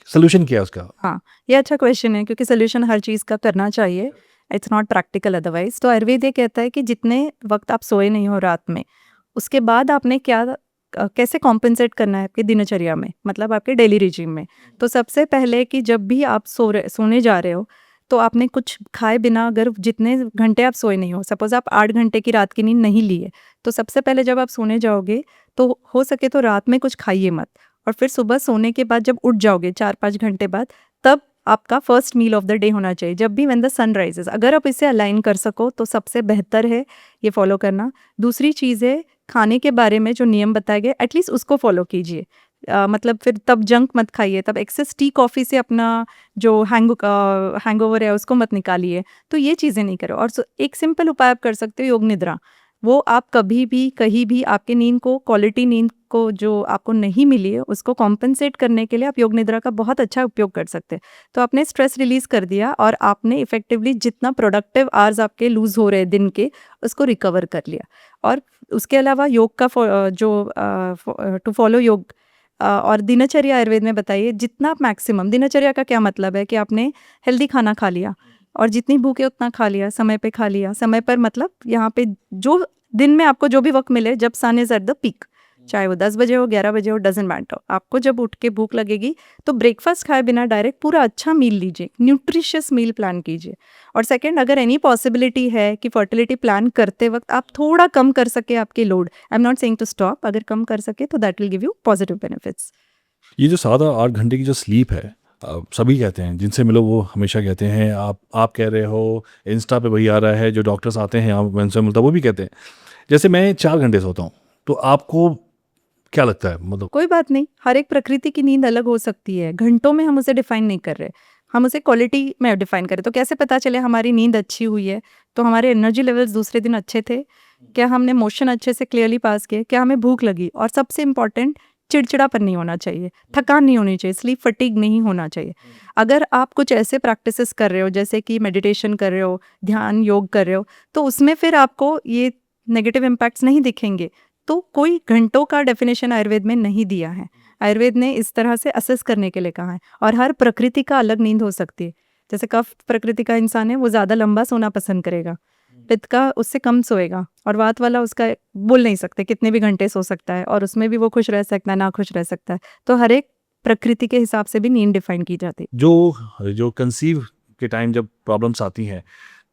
सोल्यूशन क्या है उसका? हाँ, ये अच्छा क्वेश्चन है, क्योंकि सोल्यूशन हर चीज़ का करना चाहिए, इट्स नॉट प्रैक्टिकल अदरवाइज। तो आयुर्वेद ये कहता है कि जितने वक्त आप सोए नहीं हो रात में, उसके बाद आपने क्या कैसे कॉम्पेंसेट करना है आपकी दिनचर्या में, मतलब आपके डेली रिजीम में। तो सबसे पहले कि जब भी आप सोने जा रहे हो, तो आपने कुछ खाए बिना, अगर जितने घंटे आप सोए नहीं हो, सपोज आप 8 घंटे की रात की नींद नहीं ली है, तो सबसे पहले जब आप सोने जाओगे तो हो सके तो रात में कुछ खाइए मत, और फिर सुबह सोने के बाद जब उठ जाओगे 4-5 घंटे बाद, तब आपका first meal of the day होना चाहिए, जब भी व्हेन द सन राइजेस। अगर आप इसे अलाइन कर सको तो सबसे बेहतर है ये फॉलो करना। दूसरी चीज़ है खाने के बारे में जो नियम बताए गए एटलीस्ट उसको फॉलो कीजिए। मतलब फिर तब जंक मत खाइए, तब एक्सेस टी कॉफ़ी से अपना जो हैंगओवर है उसको मत निकालिए। तो ये चीज़ें नहीं करो। और एक सिंपल उपाय आप कर सकते हो, योग निद्रा। वो आप कभी भी कहीं भी आपके नींद को, क्वालिटी नींद को जो आपको नहीं मिली है, उसको कॉम्पेंसेट करने के लिए आप योग निद्रा का बहुत अच्छा उपयोग कर सकते हैं। तो आपने स्ट्रेस रिलीज कर दिया और आपने इफेक्टिवली जितना प्रोडक्टिव आवर्स आपके लूज हो रहे हैं दिन के, उसको रिकवर कर लिया। और उसके अलावा योग का टू फॉलो योग और दिनचर्या आयुर्वेद में बताइए जितना आप मैक्सिमम। दिनचर्या का क्या मतलब है कि आपने हेल्दी खाना खा लिया और जितनी भूख है उतना खा लिया, समय पे खा लिया। समय पर मतलब यहाँ पे जो दिन में आपको जो भी वक्त मिले, जब सन इज एट द पीक, चाहे वो 10 बजे हो, 11 बजे हो, डजेंट मैटर। आपको जब उठ के भूख लगेगी तो ब्रेकफास्ट खाए बिना डायरेक्ट पूरा अच्छा मील लीजिए, न्यूट्रिशियस मील प्लान कीजिए। और सेकंड, अगर एनी पॉसिबिलिटी है कि फर्टिलिटी प्लान करते वक्त आप थोड़ा कम कर सके आपकी load, I am not saying to stop, अगर कम कर सके तो that will give you positive benefits. ये जो 7-8 घंटे की जो स्लीप है, सभी कहते हैं, जिनसे मिलो वो हमेशा कहते हैं, आप कह रहे हो, इंस्टा पे वही आ रहा है, जो डॉक्टर्स आते हैं आप उनसे मिलता वो भी कहते हैं। जैसे मैं 4 घंटे सोता हूँ, तो आपको क्या लगता है? मतलब कोई बात नहीं, हर एक प्रकृति की नींद अलग हो सकती है, घंटों में हम उसे डिफाइन नहीं कर रहे, हम उसे क्वालिटी में डिफाइन करें। तो कैसे पता चले हमारी नींद अच्छी हुई है? तो हमारे एनर्जी लेवल्स दूसरे दिन अच्छे थे क्या, हमने मोशन अच्छे से क्लियरली पास किए क्या, हमें भूख लगी, और सबसे इंपॉर्टेंट चिड़चिड़ापन नहीं होना चाहिए, थकान नहीं होनी चाहिए, स्लीप फटीग नहीं होना चाहिए। अगर आप कुछ ऐसे प्रैक्टिसेस कर रहे हो जैसे कि मेडिटेशन कर रहे हो, ध्यान योग कर रहे हो, तो उसमें फिर आपको ये नेगेटिव इम्पैक्ट्स नहीं दिखेंगे। तो कोई घंटों का डेफिनेशन आयुर्वेद में नहीं दिया है, आयुर्वेद ने इस तरह से असेस करने के लिए कहा है। और हर प्रकृति का अलग नींद हो सकती है। जैसे कफ प्रकृति का इंसान है, वो ज़्यादा लंबा सोना पसंद करेगा, पित्त का उससे कम सोएगा, और वात वाला उसका बोल नहीं सकते कितने भी घंटे सो सकता है, और उसमें भी वो खुश रह सकता है, ना खुश रह सकता है। तो हर एक प्रकृति के हिसाब से भी नींद डिफाइन की जाती है। जो कंसीव के टाइम जब प्रॉब्लम्स आती हैं,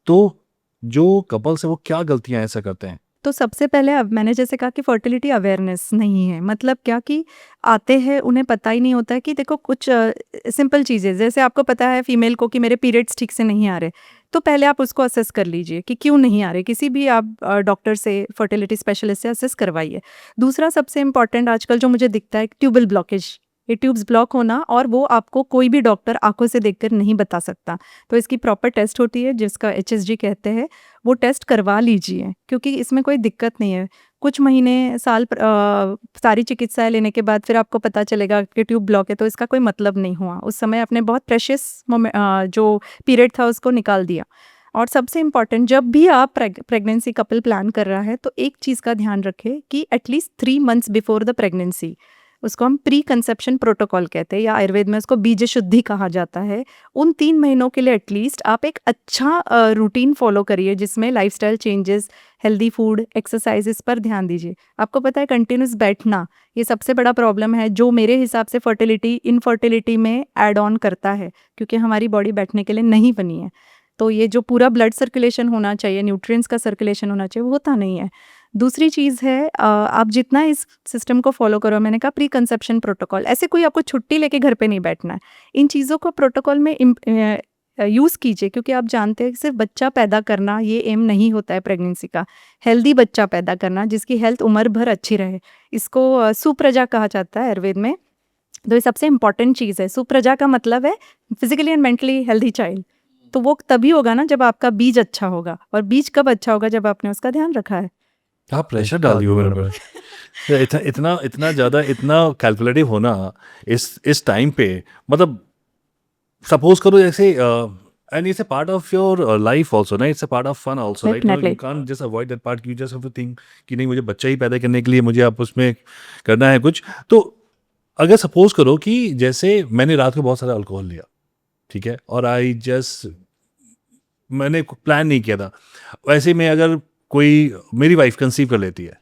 तो जो कपल्स है वो क्या गलतियां ऐसा करते हैं? तो सबसे पहले अब मैंने जैसे कहा कि फर्टिलिटी अवेयरनेस नहीं है, मतलब क्या कि आते हैं उन्हें पता ही नहीं होता है कि देखो कुछ सिंपल चीज़ें, जैसे आपको पता है फीमेल को कि मेरे पीरियड्स ठीक से नहीं आ रहे, तो पहले आप उसको असेस कर लीजिए कि क्यों नहीं आ रहे, किसी भी आप डॉक्टर से, फर्टिलिटी स्पेशलिस्ट से असेस करवाइए। दूसरा सबसे इम्पॉर्टेंट आजकल जो मुझे दिखता है, ट्यूबल ब्लॉकेज, ये ट्यूब्स ब्लॉक होना, और वो आपको कोई भी डॉक्टर आंखों से देखकर नहीं बता सकता। तो इसकी प्रॉपर टेस्ट होती है जिसका HSG कहते हैं, वो टेस्ट करवा लीजिए, क्योंकि इसमें कोई दिक्कत नहीं है। कुछ महीने साल सारी चिकित्साएं लेने के बाद फिर आपको पता चलेगा कि ट्यूब ब्लॉक है, तो इसका कोई मतलब नहीं हुआ। उस समय आपने बहुत प्रेशियस जो पीरियड था उसको निकाल दिया। और सबसे इम्पॉर्टेंट, जब भी आप प्रेगनेंसी कपल प्लान कर रहा है तो एक चीज़ का ध्यान रखें कि at least 3 months before the pregnancy, उसको हम प्री कंसेप्शन प्रोटोकॉल कहते हैं, या आयुर्वेद में उसको बीज शुद्धि कहा जाता है। उन 3 महीनों के लिए एटलीस्ट आप एक अच्छा रूटीन फॉलो करिए, जिसमें lifestyle changes, healthy food, exercises पर ध्यान दीजिए। आपको पता है कंटिन्यूस बैठना ये सबसे बड़ा प्रॉब्लम है, जो मेरे हिसाब से फर्टिलिटी इनफर्टिलिटी में ऐड ऑन करता है, क्योंकि हमारी बॉडी बैठने के लिए नहीं बनी है। तो ये जो पूरा ब्लड सर्कुलेशन होना चाहिए, न्यूट्रिएंट्स का सर्कुलेशन होना चाहिए, वो होता नहीं है। दूसरी चीज़ है, आप जितना इस सिस्टम को फॉलो करो, मैंने कहा प्री कंसेप्शन प्रोटोकॉल, ऐसे कोई आपको छुट्टी लेके घर पे नहीं बैठना है। इन चीज़ों को प्रोटोकॉल में यूज़ कीजिए, क्योंकि आप जानते हैं कि सिर्फ बच्चा पैदा करना ये एम नहीं होता है प्रेगनेंसी का। हेल्दी बच्चा पैदा करना जिसकी हेल्थ उम्र भर अच्छी रहे, इसको सुप्रजा कहा जाता है आयुर्वेद में। तो ये सबसे इम्पॉर्टेंट चीज़ है। सुप्रजा का मतलब है physically and mentally healthy child. तो वो तभी होगा ना जब आपका बीज अच्छा होगा, और बीज कब अच्छा होगा, जब आपने उसका ध्यान रखा है। आप प्रेशर डाल दियो मेरे पर। इतना इतना इतना ज़्यादा, इतना कैलकुलेटिव होना इस टाइम पे, मतलब सपोज करो जैसे, and it's a part of your life also ना, it's a part of fun also, right? Definitely. You can't just avoid that part, you just have to think कि नहीं, मुझे बच्चा ही पैदा करने के लिए मुझे आप उसमें करना है कुछ। तो अगर सपोज करो कि जैसे मैंने रात को बहुत सारा अल्कोहल लिया, ठीक है, और मैंने प्लान नहीं किया था, वैसे में अगर कोई मेरी वाइफ कंसीव कर लेती है,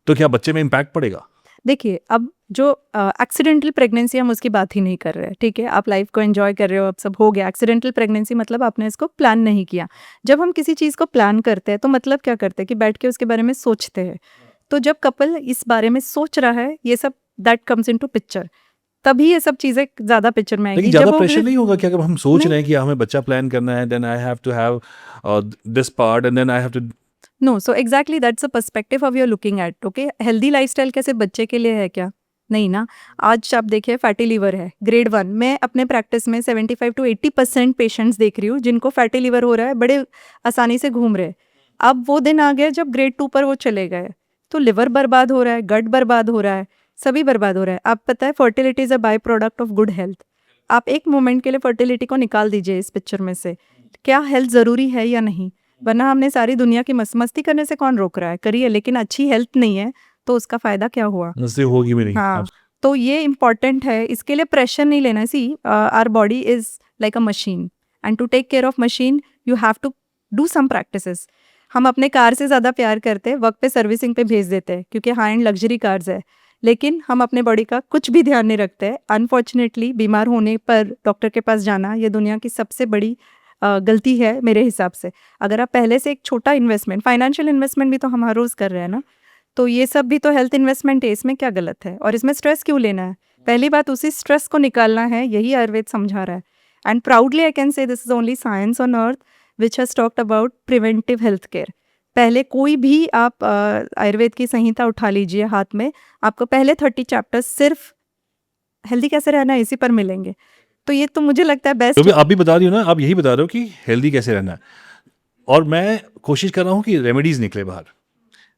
तो क्या बच्चे में इम्पैक्ट पड़ेगा? देखिए, अब जो एक्सीडेंटल प्रेगनेंसी हम उसकी बात ही नहीं कर रहे हैं, ठीक है? आप लाइफ को एंजॉय कर रहे हो, अब सब हो गया। एक्सीडेंटल प्रेगनेंसी मतलब आपने इसको प्लान नहीं किया। जब हम किसी चीज़ को प्लान करते हैं तो मतलब क्या करते हैं कि बैठ के उसके बारे में सोचते हैं। तो जब कपल इस बारे में सोच रहा है, ये सब दैट कम्स इनटू पिक्चर, तभी ये सब चीज़ें ज़्यादा पिक्चर में आएगी। लेकिन जब ज़्यादा वो प्रेशर नहीं होगा क्या, अगर हम सोच नहीं। रहे हैं कि हमें बच्चा प्लान करना है, then I have to have this part and then I have to. No, so exactly that's a perspective of you are looking at. Okay, healthy lifestyle कैसे बच्चे के लिए है क्या? नहीं ना। आज आप देखिए फैटी लीवर है ग्रेड 1, मैं अपने प्रैक्टिस में 75 to 80% पेशेंट्स देख रही हूँ जिनको फैटी लीवर हो रहा है, बड़े आसानी से घूम रहे। अब वो दिन आ गया जब ग्रेड 2 पर वो चले गए, तो लिवर बर्बाद हो रहा है, गट बर्बाद हो रहा है, सभी बर्बाद हो रहा है। आप पता है fertility is a by product of good health. आप एक मोमेंट के लिए फर्टिलिटी को निकाल दीजिए इस पिक्चर में से, क्या हेल्थ ज़रूरी है या नहीं? वरना हमने सारी दुनिया की मस्ती करने से कौन रोक रहा है? करिए, लेकिन अच्छी हेल्थ नहीं है तो उसका फ़ायदा क्या हुआ? नजदीक होगी भी नहीं। हाँ, तो ये इम्पॉर्टेंट है, इसके लिए प्रेशर नहीं लेना। See our body is like a machine, and to take care of machine you have to do some practices. हम अपने कार से ज़्यादा प्यार करते हैं, वक्त पे सर्विसिंग पे भेज देते हैं क्योंकि हाई एंड लग्जरी कार्स है, लेकिन हम अपने बॉडी का कुछ भी ध्यान नहीं रखते हैं। अनफॉर्चुनेटली बीमार होने पर डॉक्टर के पास जाना ये दुनिया की सबसे बड़ी गलती है मेरे हिसाब से। अगर आप पहले से एक छोटा इन्वेस्टमेंट, फाइनेंशियल इन्वेस्टमेंट भी तो हम हर रोज़ कर रहे हैं ना, तो ये सब भी तो हेल्थ इन्वेस्टमेंट है, इसमें क्या गलत है? और इसमें स्ट्रेस क्यों लेना है? पहली बात, उसी स्ट्रेस को निकालना है, यही आयुर्वेद समझा रहा है। And proudly I can say this is only science on earth which has talked about preventive health care. पहले कोई भी आप आयुर्वेद की संहिता उठा लीजिए हाथ में, आपको पहले 30 चैप्टर्स सिर्फ हेल्दी कैसे रहना है इसी पर मिलेंगे। तो ये तो मुझे लगता है तो बेस्ट। भी आप भी बता रही हो ना, आप यही बता रहे हो कि हेल्दी कैसे रहना है, और मैं कोशिश कर रहा हूँ कि रेमेडीज निकले बाहर।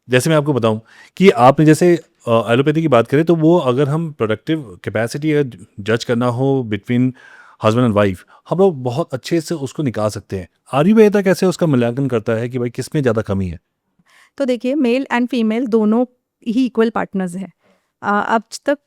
जैसे मैं आपको बताऊं कि आपने जैसे एलोपैथी की बात करें, तो वो अगर हम प्रोडक्टिव कैपेसिटी जज करना हो बिटवीन हस्बैंड एंड वाइफ, हम लोग बहुत अच्छे से उसको निकाल सकते हैं। आयुर्वेद कैसे उसका मूल्यांकन करता है कि भाई किस में ज़्यादा कमी है? तो देखिए, मेल एंड फीमेल दोनों ही इक्वल पार्टनर्स हैं। आज तक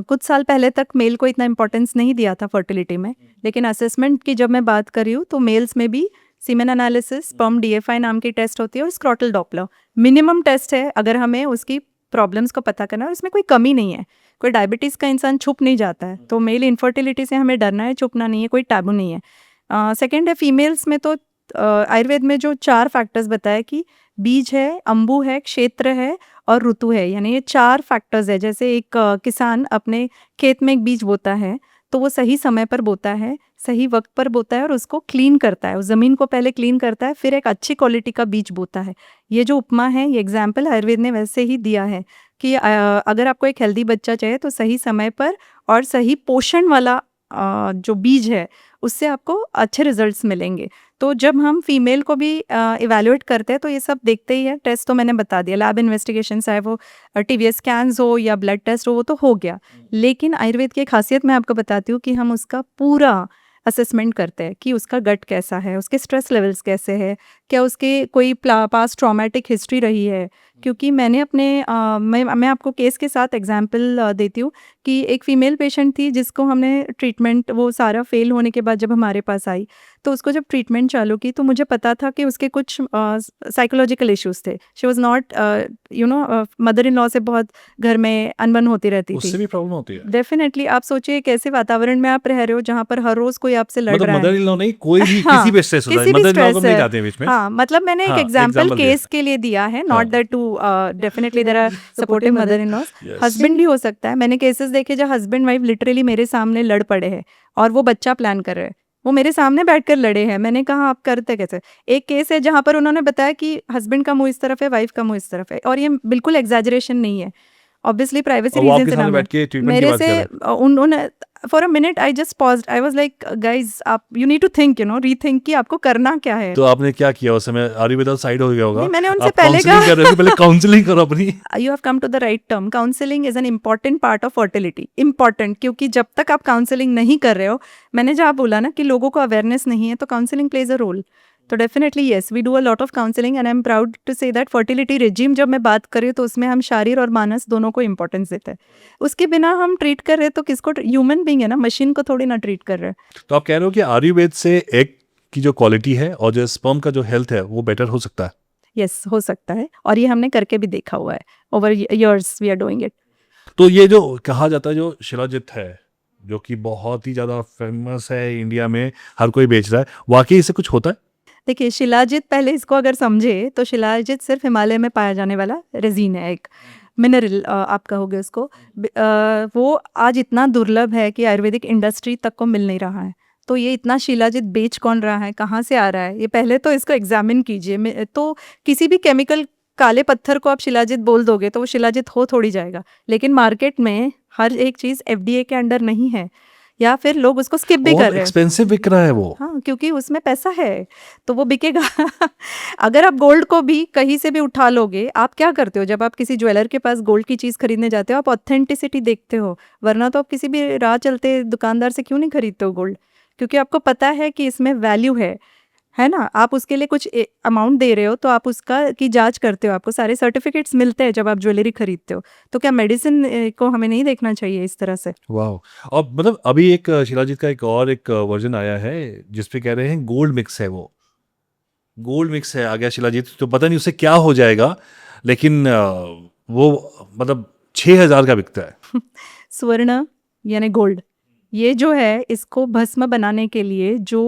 कुछ साल पहले तक मेल को इतना इम्पोर्टेंस नहीं दिया था फर्टिलिटी में, लेकिन असेसमेंट की जब मैं बात कर रही हूँ तो मेल्स में भी सीमेन एनालिसिस, स्पर्म DFI नाम की टेस्ट होती है, और स्क्रॉटल डॉपलर मिनिमम टेस्ट है अगर हमें उसकी प्रॉब्लम्स को पता करना है, और इसमें कोई कमी नहीं है। कोई डायबिटीज़ का इंसान छुप नहीं जाता है, तो मेल इनफर्टिलिटी से हमें डरना है, छुपना नहीं है, कोई टैबू नहीं है। सेकेंड है फीमेल्स में, तो आयुर्वेद में जो 4 फैक्टर्स बताए कि बीज है, अंबु है, क्षेत्र है और ऋतु है, यानी ये 4 फैक्टर्स है। जैसे एक किसान अपने खेत में एक बीज बोता है, तो वो सही समय पर बोता है, सही वक्त पर बोता है और उसको क्लीन करता है, उस ज़मीन को पहले क्लीन करता है, फिर एक अच्छी क्वालिटी का बीज बोता है। ये जो उपमा है, ये एग्जाम्पल आयुर्वेद ने वैसे ही दिया है कि अगर आपको एक हेल्दी बच्चा चाहिए तो सही समय पर और सही पोषण वाला जो बीज है उससे आपको अच्छे रिजल्ट्स मिलेंगे। तो जब हम फीमेल को भी इवैल्यूएट करते हैं तो ये सब देखते ही है। टेस्ट तो मैंने बता दिया, लैब इन्वेस्टिगेशन चाहे वो TVS स्कैन्स हो या ब्लड टेस्ट हो, वो तो हो गया। लेकिन आयुर्वेद की खासियत मैं आपको बताती हूँ कि हम उसका पूरा असेसमेंट करते हैं कि उसका गट कैसा है, उसके स्ट्रेस लेवल्स कैसे हैं, क्या उसके कोई पास्ट ट्रॉमेटिक हिस्ट्री रही है। क्योंकि मैंने अपने मैं आपको केस के साथ एग्जांपल देती हूँ कि एक फ़ीमेल पेशेंट थी जिसको हमने ट्रीटमेंट, वो सारा फेल होने के बाद जब हमारे पास आई तो उसको जब ट्रीटमेंट चालू की तो मुझे पता था कि उसके कुछ साइकोलॉजिकल इश्यूज थे। She was not mother in law से बहुत घर में अनबन होती रहती उससे थी। भी प्रॉब्लम होती है। डेफिनेटली आप सोचिए कैसे वातावरण में आप रह रहे हो जहाँ पर हर रोज कोई आपसे लड़ मतलब रहा है। मदर इन लॉ नहीं, कोई भी हाँ, किसी भी स्ट्रेस होता है, किसी भी मदर इन लॉ को स्ट्रेस नहीं है। लाते हैं बीच में। हाँ, मतलब मैंने एक हाँ, एग्जाम्पल example दिया। केस के लिए दिया है, हाँ। Not that too definitely there are supportive mother in laws. Yes. Husband भी हो सकता है। मैंने केसेस देखे जहाँ हस्बैंड वाइफ लिटरली मेरे सामने लड़ पड़े हैं और वो बच्चा प्लान कर रहे हैं, वो मेरे सामने बैठकर लड़े हैं। मैंने कहा आप करते कैसे। एक केस है जहाँ पर उन्होंने बताया कि हस्बैंड का मुंह इस तरफ है, वाइफ का मुंह इस तरफ है, और ये बिल्कुल एग्जैजरेशन नहीं है, ऑब्वियसली प्राइवेसी और वो रीजन आपके से सामने नाम बैठ है। के ट्रीटमेंट की मेरे बात कर से रहे हैं। उन्होंने for a minute I just paused, I was like guys आप you need to think, rethink कि आपको करना क्या है। तो आपने क्या किया उस समय? आयुर्वेदा साइड हो गया होगा, नहीं, मैंने उनसे आप पहले काउंसलिंग कर रहे हो कि पहले काउंसलिंग करो अपनी। You have come to the right term. Counselling is an important part of fertility, important, क्योंकि जब तक आप काउंसलिंग नहीं कर रहे हो, मैंने जहाँ बोला ना कि लोगों को अवेयरनेस नहीं है, तो काउंसलिंग प्लेज अ रोल। तो definitely yes, we do a lot of counselling and I am proud to say that fertility regime जब मैं बात कर रही हूँ तो उसमें हम शारीर और मानस दोनों को इंपॉर्टेंस देते हैं। उसके बिना हम ट्रीट कर रहे हैं तो किसको, ह्यूमन बींग है ना, मशीन को थोड़ी ना ट्रीट कर रहे हैं। तो आप कह रहे हो कि आयुर्वेद से एग की जो क्वालिटी है और जो स्पर्म का जो हेल्थ है वो बेटर हो सकता है? यस, हो सकता है, और ये हमने करके भी देखा हुआ है। Over years we are doing it. तो ये जो कहा जाता है जो शिलाजित है, जो कि बहुत ही ज़्यादा फेमस है इंडिया में, हर कोई बेच रहा है, वाकई इससे कुछ होता है? देखिए, शिलाजित, पहले इसको अगर समझे तो शिलाजित सिर्फ हिमालय में पाया जाने वाला रेजिन है, एक मिनरल आप कहोगे उसको। वो आज इतना दुर्लभ है कि आयुर्वेदिक इंडस्ट्री तक को मिल नहीं रहा है। तो ये इतना शिलाजित बेच कौन रहा है, कहाँ से आ रहा है, ये पहले तो इसको एग्जामिन कीजिए। तो किसी भी केमिकल काले पत्थर को आप शिलाजित बोल दोगे तो वो शिलाजित हो थोड़ी जाएगा। लेकिन मार्केट में हर एक चीज़ FDA के अंडर नहीं है, या फिर लोग उसको स्किप भी बहुत कर रहे हैं। एक्सपेंसिव बिक रहा है वो। हाँ, क्योंकि उसमें पैसा है तो वो बिकेगा। अगर आप गोल्ड को भी कहीं से भी उठा लोगे, आप क्या करते हो जब आप किसी ज्वेलर के पास गोल्ड की चीज़ खरीदने जाते हो, आप ऑथेंटिसिटी देखते हो, वरना तो आप किसी भी राह चलते दुकानदार से क्यों नहीं खरीदते हो गोल्ड? क्योंकि आपको पता है कि इसमें वैल्यू है ना। आप उसके लिए कुछ अमाउंट दे रहे हो तो आप उसका की जांच करते हो, आपको सारे सर्टिफिकेट्स मिलते हैं जब आप ज्वेलरी खरीदते हो। तो क्या मेडिसिन को हमें नहीं देखना चाहिए इस तरह से? वाह। और मतलब अभी एक शिलाजीत का एक वर्जन आया है जिसपे कह रहे हैं गोल्ड मिक्स है, वो गोल्ड मिक्स है आ गया शिलाजीत, तो पता नहीं उससे क्या हो जाएगा, लेकिन वो मतलब 6,000 का बिकता है। स्वर्ण यानी गोल्ड, ये जो है इसको भस्म बनाने के लिए जो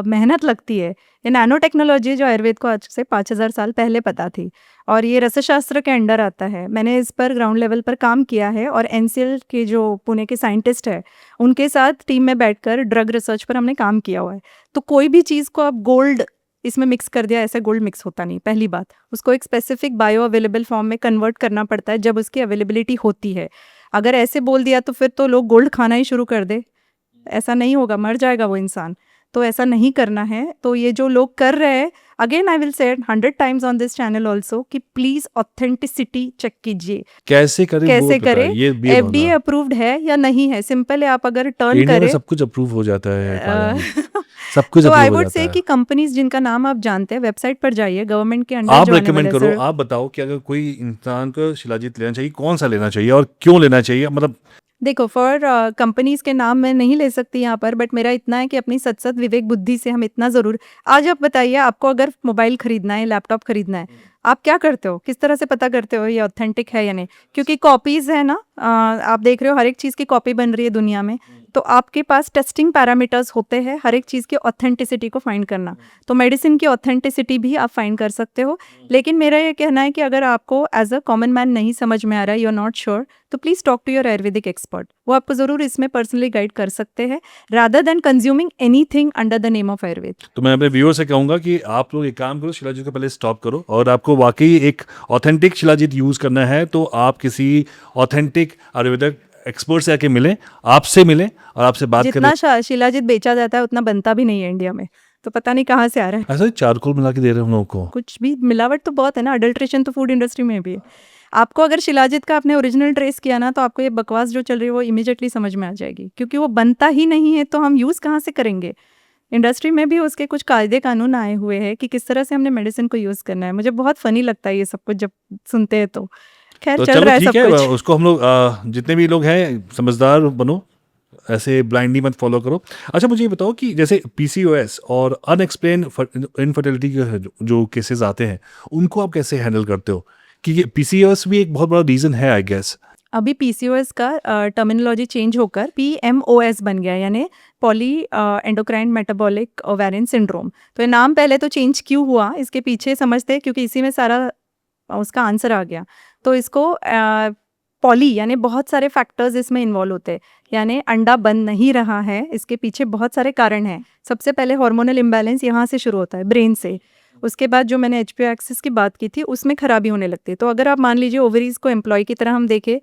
मेहनत लगती है, ये नैनो टेक्नोलॉजी जो आयुर्वेद को आज से 5,000 साल पहले पता थी, और ये रसशास्त्र के अंडर आता है। मैंने इस पर ग्राउंड लेवल पर काम किया है और NCL के जो पुणे के साइंटिस्ट है उनके साथ टीम में बैठकर ड्रग रिसर्च पर हमने काम किया हुआ है। तो कोई भी चीज़ को आप गोल्ड इसमें मिक्स कर दिया, ऐसे गोल्ड मिक्स होता नहीं। पहली बात, उसको एक स्पेसिफिक बायो अवेलेबल फॉर्म में कन्वर्ट करना पड़ता है जब उसकी अवेलेबिलिटी होती है। अगर ऐसे बोल दिया तो फिर तो लोग गोल्ड खाना ही शुरू कर दे, ऐसा नहीं होगा, मर जाएगा वो इंसान। तो ऐसा नहीं करना है। तो ये जो लोग कर रहे हैं, again I will say 100 times on this channel also कि प्लीज ऑथेंटिसिटी चेक कीजिए। कैसे करें कैसे वो बताइए, करें, ये भी है FDA मामला। अप्रूव्ड है या नहीं है, सिंपल है। आप अगर टर्न इंडिया में करें सब कुछ अप्रूव हो जाता है अ, सब कुछ तो आई अप्रूव हो वुड जाता से है। कि कंपनीज जिनका नाम आप जानते हैं, वेबसाइट पर जाइए, गवर्नमेंट के अंडर आप जो आने रेकमेंड वाले करो, सर। आप बताओ कि अगर कोई इंसान को शिलाजीत लेना चाहिए, कौन सा लेना चाहिए और क्यों लेना चाहिए, मतलब देखो फॉर कंपनीज के नाम मैं नहीं ले सकती यहाँ पर, बट मेरा इतना है कि अपनी सत विवेक बुद्धि से हम इतना ज़रूर। आज आप बताइए, आपको अगर मोबाइल खरीदना है, लैपटॉप खरीदना है, आप क्या करते हो? किस तरह से पता करते हो ये ऑथेंटिक है या नहीं? क्योंकि कॉपीज़ है ना, आप देख रहे हो हर एक चीज़ की कॉपी बन रही है दुनिया में, तो आपके पास टेस्टिंग पैरामीटर्स होते हैं हर एक चीज़ की ऑथेंटिसिटी को फाइंड करना। तो मेडिसिन की ऑथेंटिसिटी भी आप फाइंड कर सकते हो। लेकिन मेरा ये कहना है कि अगर आपको एज अ कॉमन मैन नहीं समझ में आ रहा है, यू आर नॉट श्योर, तो please talk to your Ayurvedic expert. वो आपको ज़रूर इसमें पर्सनली गाइड कर सकते हैं, rather than consuming anything under the name of Ayurveda. तो मैं अपने व्यूअर से कहूंगा कि आप लोग एक काम करो, शिलाजीत को पहले स्टॉप करो, और आपको वाकई एक ऑथेंटिक शिलाजीत यूज़ करना है तो आप किसी ऑथेंटिक आयुर्वेदिक एक्सपर्ट से आके मिलें, आपसे मिलें और आपसे बात करें। जितना शिलाजीत बेचा जाता है उतना बनता भी नहीं है इंडिया में, तो पता नहीं कहाँ से आ रहा है। ऐसा ही चारकोल मिला के दे रहे हैं हम लोगों को। कुछ भी मिलावट तो बहुत है ना, अडल्ट्रेशन तो फूड इंडस्ट्री में भी है। आपको अगर शिलाजीत का आपने ओरिजिनल ट्रेस किया ना, तो आपको ये बकवास जो चल रही है वो इमीडिएटली समझ में आ जाएगी, क्योंकि वो बनता ही नहीं है तो हम यूज़ कहाँ से करेंगे। इंडस्ट्री में भी उसके कुछ कायदे कानून आए हुए हैं कि किस तरह से हमने मेडिसिन को यूज़ करना है। मुझे बहुत फनी लगता है ये सब कुछ जब सुनते हैं तो। खैर तो चल चलो रहा है ठीक सब है, कुछ। उसको हम लोग जितने भी लोग हैं समझदार बनो, ऐसे ब्लाइंडली मत फॉलो करो। अच्छा मुझे ये बताओ कि जैसे पीसीओएस और अनएक्सप्लेन इनफर्टिलिटी के जो केसेस आते हैं, उनको आप कैसे हैंडल करते हो? कि ये पीसीओएस भी एक बहुत बड़ा रीज़न है आई गेस। अभी पीसीओएस का टर्मिनोलॉजी चेंज होकर पीएमओएस बन गया, यानी poly endocrine metabolic ovarian syndrome. तो ये नाम पहले तो चेंज क्यों हुआ, इसके पीछे समझते हैं, क्योंकि इसी में सारा उसका आंसर आ गया। तो इसको पॉली यानी बहुत सारे फैक्टर्स इसमें इन्वॉल्व होते हैं, यानी अंडा बन नहीं रहा है, इसके पीछे बहुत सारे कारण हैं। सबसे पहले हार्मोनल इम्बैलेंस यहाँ से शुरू होता है, ब्रेन से। उसके बाद जो मैंने एचपीओ एक्सिस की बात की थी, उसमें खराबी होने लगती है। तो अगर आप मान लीजिए ओवरीज को एम्प्लॉय की तरह हम देखें,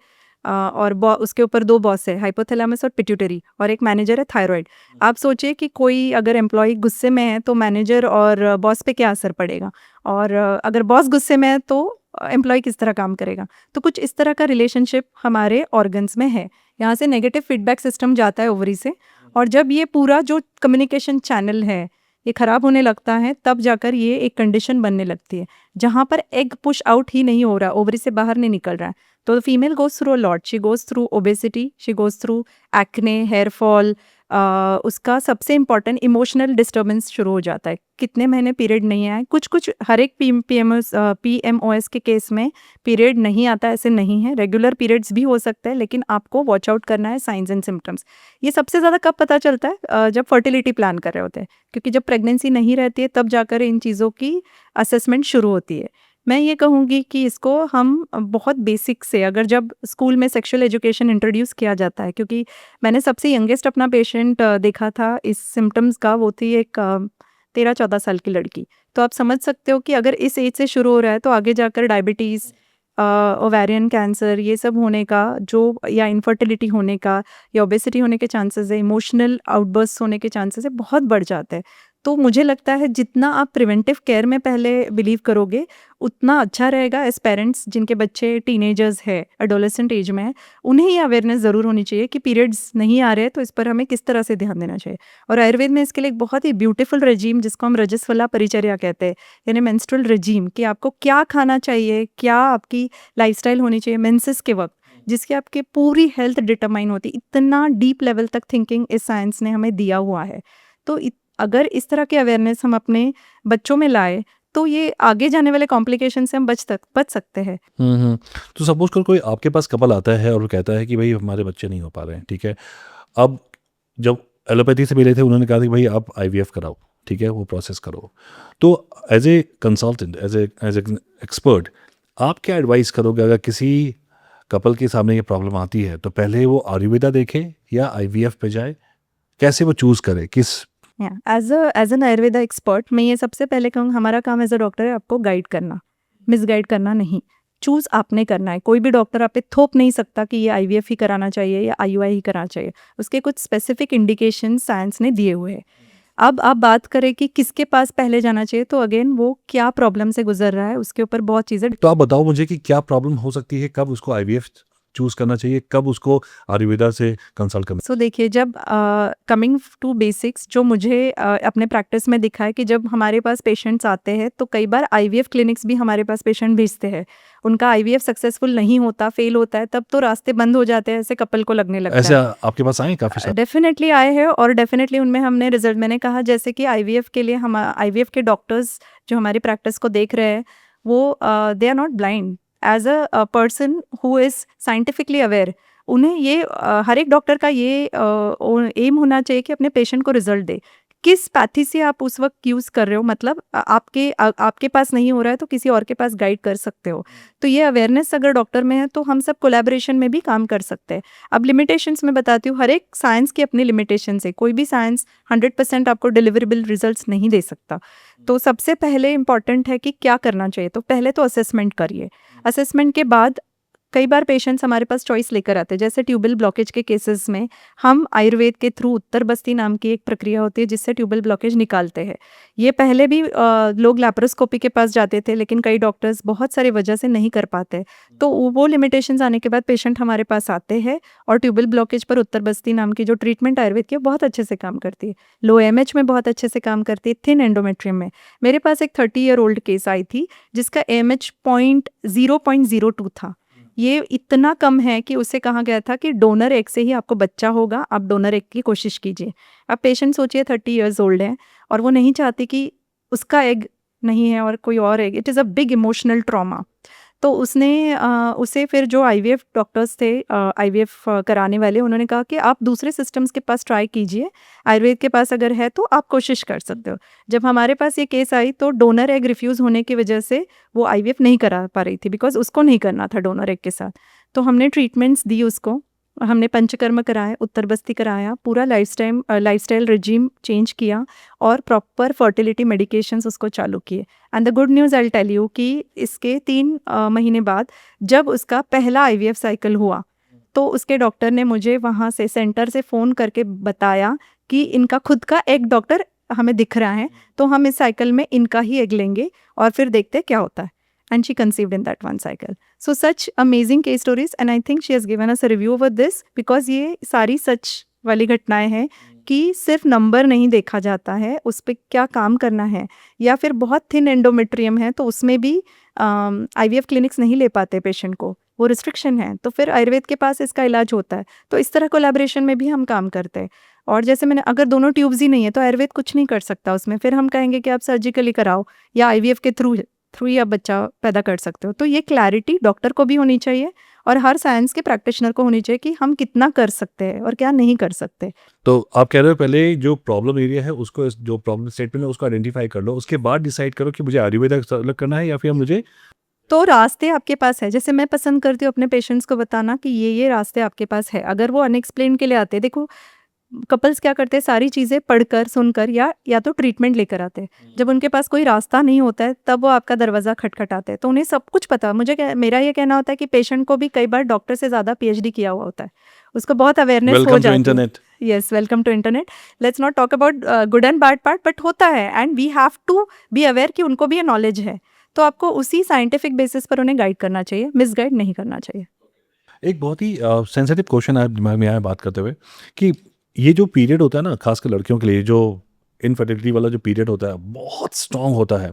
और उसके ऊपर दो बॉस है, हाइपोथैलेमस और पिट्यूटरी, और एक मैनेजर है थायराइड। आप सोचिए कि कोई अगर एम्प्लॉय गुस्से में है तो मैनेजर और बॉस पे क्या असर पड़ेगा, और अगर बॉस गुस्से में है तो एम्प्लॉय किस तरह काम करेगा। तो कुछ इस तरह का रिलेशनशिप हमारे ऑर्गन्स में है। यहाँ से नेगेटिव फीडबैक सिस्टम जाता है ओवरी से, और जब ये पूरा जो कम्युनिकेशन चैनल है ये खराब होने लगता है, तब जाकर ये एक कंडीशन बनने लगती है जहाँ पर एग पुश आउट ही नहीं हो रहा, ओवरी से बाहर नहीं निकल रहा है। तो female goes through a lot, she goes through obesity, she goes through acne, hair fall, उसका सबसे इम्पॉर्टेंट इमोशनल डिस्टर्बेंस शुरू हो जाता है। कितने महीने पीरियड नहीं आए, कुछ कुछ हर एक पीएमओएस के केस में पीरियड नहीं आता ऐसे नहीं है, रेगुलर पीरियड्स भी हो सकते हैं, लेकिन आपको वॉच आउट करना है साइंस एंड सिम्टम्स। ये सबसे ज़्यादा कब पता चलता है? जब फर्टिलिटी प्लान कर रहे होते हैं, क्योंकि जब प्रेगनेंसी नहीं रहती है तब जाकर इन चीज़ों की असेसमेंट शुरू होती है। मैं ये कहूँगी कि इसको हम बहुत बेसिक से, अगर जब स्कूल में सेक्सुअल एजुकेशन इंट्रोड्यूस किया जाता है, क्योंकि मैंने सबसे यंगेस्ट अपना पेशेंट देखा था इस सिम्टम्स का, वो थी एक 13-14 साल की लड़की। तो आप समझ सकते हो कि अगर इस एज से शुरू हो रहा है तो आगे जाकर डायबिटीज़, ओवेरियन कैंसर, ये सब होने का जो, या इनफर्टिलिटी होने का, या ओबेसिटी होने के चांसेस है, इमोशनल आउटबर्स्ट होने के चांसेस है, बहुत बढ़ जाते हैं। तो मुझे लगता है जितना आप प्रिवेंटिव केयर में पहले बिलीव करोगे उतना अच्छा रहेगा। एज पेरेंट्स जिनके बच्चे टीनेजर्स है, एडोलेसेंट एज में है, उन्हें ये अवेयरनेस ज़रूर होनी चाहिए कि पीरियड्स नहीं आ रहे हैं तो इस पर हमें किस तरह से ध्यान देना चाहिए। और आयुर्वेद में इसके लिए एक बहुत ही ब्यूटीफुल रेजीम, जिसको हम रजस्वला परिचर्या कहते हैं, यानी मेंस्ट्रुअल रेजीम, कि आपको क्या खाना चाहिए, क्या आपकी लाइफस्टाइल होनी चाहिए मेंसेस के वक्त, जिसकी आपकी पूरी हेल्थ डिटरमाइन होती है। इतना डीप लेवल तक थिंकिंग इस साइंस ने हमें दिया हुआ है। तो अगर इस तरह के अवेयरनेस हम अपने बच्चों में लाए तो ये आगे जाने वाले कॉम्प्लिकेशन से हम बच सकते हैं। तो सपोज कर कोई आपके पास कपल आता है और वो कहता है कि भाई हमारे बच्चे नहीं हो पा रहे हैं, ठीक है। अब जब एलोपैथी से मिले थे उन्होंने कहा था कि भाई आप आईवीएफ कराओ, ठीक है, वो प्रोसेस करो। तो as a consultant, as a expert, आप क्या एडवाइस करोगे अगर किसी कपल के सामने ये प्रॉब्लम आती है, तो पहले वो आयुर्वेदा देखे या आईवीएफ पे जाए? कैसे वो चूज़ करे किस? एज एन आयुर्वेदा एक्सपर्ट मैं ये सबसे पहले कहूँगा, हमारा काम एज अ डॉक्टर है आपको गाइड करना, मिसगाइड करना नहीं। चूज़ आपने करना है, कोई भी डॉक्टर आप पे थोप नहीं सकता कि ये आईवीएफ ही कराना चाहिए या आईयूआई ही कराना चाहिए। उसके कुछ स्पेसिफिक इंडिकेशन साइंस ने दिए हुए हैं। अब आप बात करें कि किसके पास पहले जाना चाहिए, तो अगेन वो क्या प्रॉब्लम से गुजर रहा है उसके ऊपर बहुत चीज़ें। तो आप बताओ मुझे कि क्या प्रॉब्लम हो सकती है, कब उसको आईवीएफ चूज करना चाहिए, कब उसको आयुर्वेदा से कंसल्ट करना? सो देखिए, जब कमिंग टू बेसिक्स, जो मुझे अपने प्रैक्टिस में दिखा है कि जब हमारे पास पेशेंट्स आते हैं तो कई बार आईवीएफ क्लिनिक्स भी हमारे पास पेशेंट भेजते हैं, उनका आईवीएफ सक्सेसफुल नहीं होता, फेल होता है, तब तो रास्ते बंद हो जाते हैं, ऐसे कपल को लगने लगता ऐसे है। आपके पास आए काफी सारे? डेफिनेटली आए हैं, और डेफिनेटली उनमें हमने रिजल्ट, मैंने कहा जैसे कि आईवीएफ के लिए हम आईवीएफ के डॉक्टर्स जो हमारी प्रैक्टिस को देख रहे हैं, वो they are not blind. As a person who is scientifically aware, उन्हें ये हर एक डॉक्टर का ये एम होना चाहिए कि अपने पेशेंट को रिजल्ट दे। किस पैथी से आप उस वक्त यूज़ कर रहे हो, मतलब आपके पास नहीं हो रहा है तो किसी और के पास गाइड कर सकते हो। तो ये अवेयरनेस अगर डॉक्टर में है तो हम सब कोलैबोरेशन में भी काम कर सकते हैं। अब लिमिटेशंस मैं बताती हूँ, हर एक साइंस की अपनी लिमिटेशंस है, कोई भी साइंस 100% आपको डिलीवरेबल रिजल्ट्स नहीं दे सकता। तो सबसे पहले इंपॉर्टेंट है कि क्या करना चाहिए, तो पहले तो असेसमेंट करिए। असेसमेंट के बाद कई बार पेशेंट्स हमारे पास चॉइस लेकर आते हैं, जैसे ट्यूबल ब्लॉकेज के केसेस में हम आयुर्वेद के थ्रू उत्तर बस्ती नाम की एक प्रक्रिया होती है जिससे ट्यूबल ब्लॉकेज निकालते हैं। ये पहले भी लोग लैप्रोस्कोपी के पास जाते थे, लेकिन कई डॉक्टर्स बहुत सारी वजह से नहीं कर पाते, तो वो लिमिटेशंस आने के बाद पेशेंट हमारे पास आते हैं, और ट्यूबल ब्लॉकेज पर उत्तर बस्ती नाम की जो ट्रीटमेंट आयुर्वेद की, बहुत अच्छे से काम करती है। लो एमएच में बहुत अच्छे से काम करती है, थिन एंडोमेट्रियम में। मेरे पास एक 30 ईयर ओल्ड केस आई थी जिसका एमएच 0.02 था। ये इतना कम है कि उसे कहा गया था कि डोनर एग से ही आपको बच्चा होगा, आप डोनर एग की कोशिश कीजिए। अब पेशेंट सोचिए 30 इयर्स ओल्ड है और वो नहीं चाहती कि उसका एग नहीं है और कोई और egg. It is a big emotional trauma. तो उसे फिर जो आईवीएफ डॉक्टर्स थे, आईवीएफ कराने वाले, उन्होंने कहा कि आप दूसरे सिस्टम्स के पास ट्राई कीजिए, आयुर्वेद के पास अगर है तो आप कोशिश कर सकते हो। जब हमारे पास ये केस आई तो डोनर एग रिफ्यूज़ होने की वजह से वो आईवीएफ नहीं करा पा रही थी, बिकॉज उसको नहीं करना था डोनर एग के साथ। तो हमने ट्रीटमेंट्स दी उसको, हमने पंचकर्म कराए, उत्तर बस्ती कराया, पूरा लाइफस्टाइल रिजीम चेंज किया और प्रॉपर फर्टिलिटी मेडिकेशंस उसको चालू किए। And the good news I will tell you कि इसके 3 महीने बाद जब उसका पहला आईवीएफ साइकिल हुआ तो उसके डॉक्टर ने मुझे वहाँ से सेंटर से फ़ोन करके बताया कि इनका खुद का एग डॉक्टर हमें दिख रहा है, तो हम इस साइकिल में इनका ही एग लेंगे और फिर देखते क्या होता है। And she conceived in that one cycle. So such amazing case stories, and I think she has given us a review over this because ये सारी सच वाली घटनाएं हैं कि सिर्फ नंबर नहीं देखा जाता है, उस पर क्या काम करना है। या फिर बहुत थिन एंडोमेट्रियम है तो उसमें भी आईवीएफ क्लिनिक्स नहीं ले पाते पेशेंट को, वो रिस्ट्रिक्शन है, तो फिर आयुर्वेद के पास इसका इलाज होता है। तो इस तरह कोलैबोरेशन में भी हम काम करते हैं। और जैसे मैंने, अगर दोनों ट्यूब्स ही नहीं है तो आयुर्वेद कुछ नहीं कर सकता उसमें, फिर हम कहेंगे कि आप सर्जिकली कराओ या आईवीएफ के थ्रू ही आप बच्चा पैदा कर सकते हो। तो ये क्लैरिटी डॉक्टर को भी होनी चाहिए और हर साइंस के प्रैक्टिशनर को होनी चाहिए कि हम कितना कर सकते हैं और क्या नहीं कर सकते। तो आप कह रहे हो पहले जो प्रॉब्लम एरिया है उसको, जो प्रॉब्लम स्टेटमेंट है उसको आइडेंटिफाई कर लो, उसके बाद डिसाइड करो कि मुझे आयुर्वेदा अलग करना है या फिर मुझे। तो रास्ते आपके पास है, जैसे मैं पसंद करती हूँ अपने पेशेंट्स को बताना कि ये रास्ते आपके पास है। अगर वो अनएक्सप्लेन के लिए आते हैं, देखो कपल्स क्या करते हैं, सारी चीज़ें पढ़कर सुनकर या तो ट्रीटमेंट लेकर आते हैं। जब उनके पास कोई रास्ता नहीं होता है तब वो आपका दरवाज़ा खटखटाते हैं, तो उन्हें सब कुछ पता। मेरा ये कहना होता है कि पेशेंट को भी कई बार डॉक्टर से ज़्यादा पीएचडी किया हुआ होता है, उसको बहुत अवेयरनेस हो जाती है। Internet. Yes, welcome to internet. Let's not talk about good and bad part, but होता है and we have to be aware कि उनको भी ये नॉलेज है, तो आपको उसी साइंटिफिक बेसिस पर उन्हें गाइड करना चाहिए, मिसगाइड नहीं करना चाहिए। एक बहुत ही सेंसिटिव क्वेश्चन है दिमाग में आया बात करते हुए कि ये जो पीरियड होता है ना, खासकर लड़कियों के लिए, जो इनफर्टिलिटी वाला जो पीरियड होता है बहुत स्ट्रांग होता है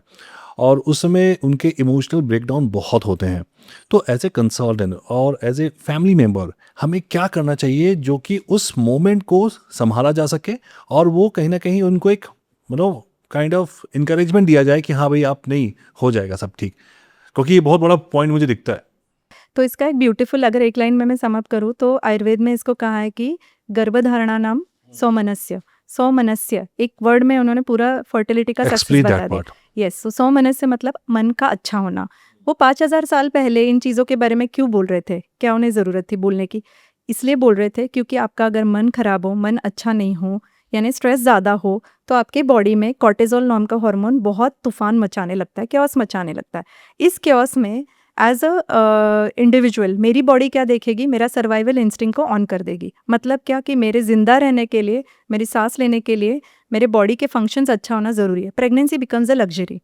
और उस समय उनके इमोशनल ब्रेकडाउन बहुत होते हैं। तो एज ए कंसल्टेंट और एज ए फैमिली मेम्बर हमें क्या करना चाहिए जो कि उस मोमेंट को संभाला जा सके और वो कहीं ना कहीं उनको एक काइंड ऑफ इंकरेजमेंट दिया जाए कि हाँ भाई आप नहीं, हो जाएगा सब ठीक, क्योंकि ये बहुत बड़ा पॉइंट मुझे दिखता है। तो इसका एक ब्यूटीफुल, अगर एक लाइन में मैं सम अप करूँ तो आयुर्वेद में इसको कहा है कि गर्भधारणा नाम सौमनस्य, एक वर्ड में उन्होंने पूरा फर्टिलिटी का सक्सेस बता दिया। यस, सो सौमनस्य मतलब मन का अच्छा होना। वो 5000 साल पहले इन चीज़ों के बारे में क्यों बोल रहे थे, क्या उन्हें ज़रूरत थी बोलने की? इसलिए बोल रहे थे क्योंकि आपका अगर मन खराब हो, मन अच्छा नहीं हो, यानी स्ट्रेस ज़्यादा हो, तो आपके बॉडी में कॉर्टिसोल नाम का हार्मोन बहुत तूफान मचाने लगता है, क्योस मचाने लगता है। इस क्योस में एज अ इंडिविजुअल मेरी बॉडी क्या देखेगी, मेरा सर्वाइवल इंस्टिंक्ट को ऑन कर देगी। मतलब क्या कि मेरे ज़िंदा रहने के लिए, मेरी सांस लेने के लिए मेरे बॉडी के फंक्शंस अच्छा होना ज़रूरी है। प्रेगनेंसी बिकम्स अ लग्जरी,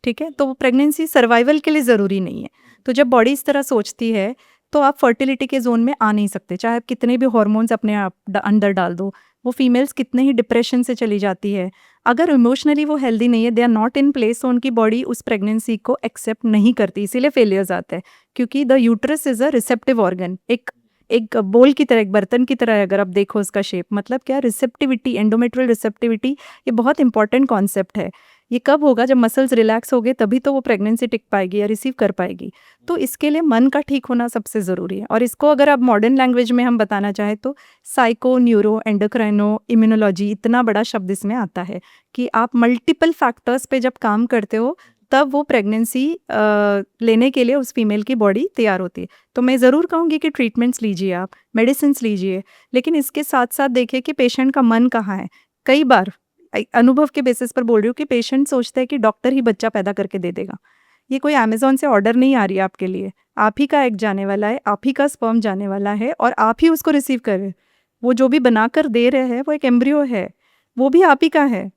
ठीक है, तो प्रेगनेंसी सर्वाइवल के लिए ज़रूरी नहीं है। तो जब बॉडी इस तरह सोचती है तो आप फर्टिलिटी के जोन में आ नहीं सकते, चाहे आप कितने भी हॉर्मोन्स अपने आप अंदर डाल दो। वो फीमेल्स कितने ही डिप्रेशन से चली जाती है, अगर इमोशनली वो हेल्दी नहीं है, they are not in place, तो उनकी बॉडी उस प्रेगनेंसी को एक्सेप्ट नहीं करती, इसीलिए फेलियर्स आते हैं। क्योंकि the uterus is a receptive organ, एक बोल की तरह, एक बर्तन की तरह है, अगर आप देखो उसका शेप, मतलब क्या, रिसेप्टिविटी, एंडोमेट्रियल रिसेप्टिविटी, ये बहुत इंपॉर्टेंट कॉन्सेप्ट है। ये कब होगा? जब मसल्स रिलैक्स हो गए, तभी तो वो प्रेगनेंसी टिक पाएगी या रिसीव कर पाएगी। तो इसके लिए मन का ठीक होना सबसे ज़रूरी है। और इसको अगर आप मॉडर्न लैंग्वेज में हम बताना चाहें तो साइको, न्यूरो, एंडोक्राइनो, इम्यूनोलॉजी, इतना बड़ा शब्द इसमें आता है कि आप मल्टीपल फैक्टर्स पे जब काम करते हो, तब वो प्रेगनेंसी लेने के लिए उस फीमेल की बॉडी तैयार होती है। तो मैं ज़रूर कहूँगी कि ट्रीटमेंट्स लीजिए, आप मेडिसिन लीजिए, लेकिन इसके साथ साथ देखिए कि पेशेंट का मन कहाँ है। कई बार अनुभव के बेसिस पर बोल रही हूँ कि पेशेंट सोचते हैं कि डॉक्टर ही बच्चा पैदा करके दे देगा। ये कोई अमेज़न से ऑर्डर नहीं आ रही है आपके लिए, आप ही का एग जाने वाला है, आप ही का स्पर्म जाने वाला है और आप ही उसको रिसीव कर रहे हैं। वो जो भी बनाकर दे रहे हैं वो एक एम्ब्रियो है, वो भी आप ही का है।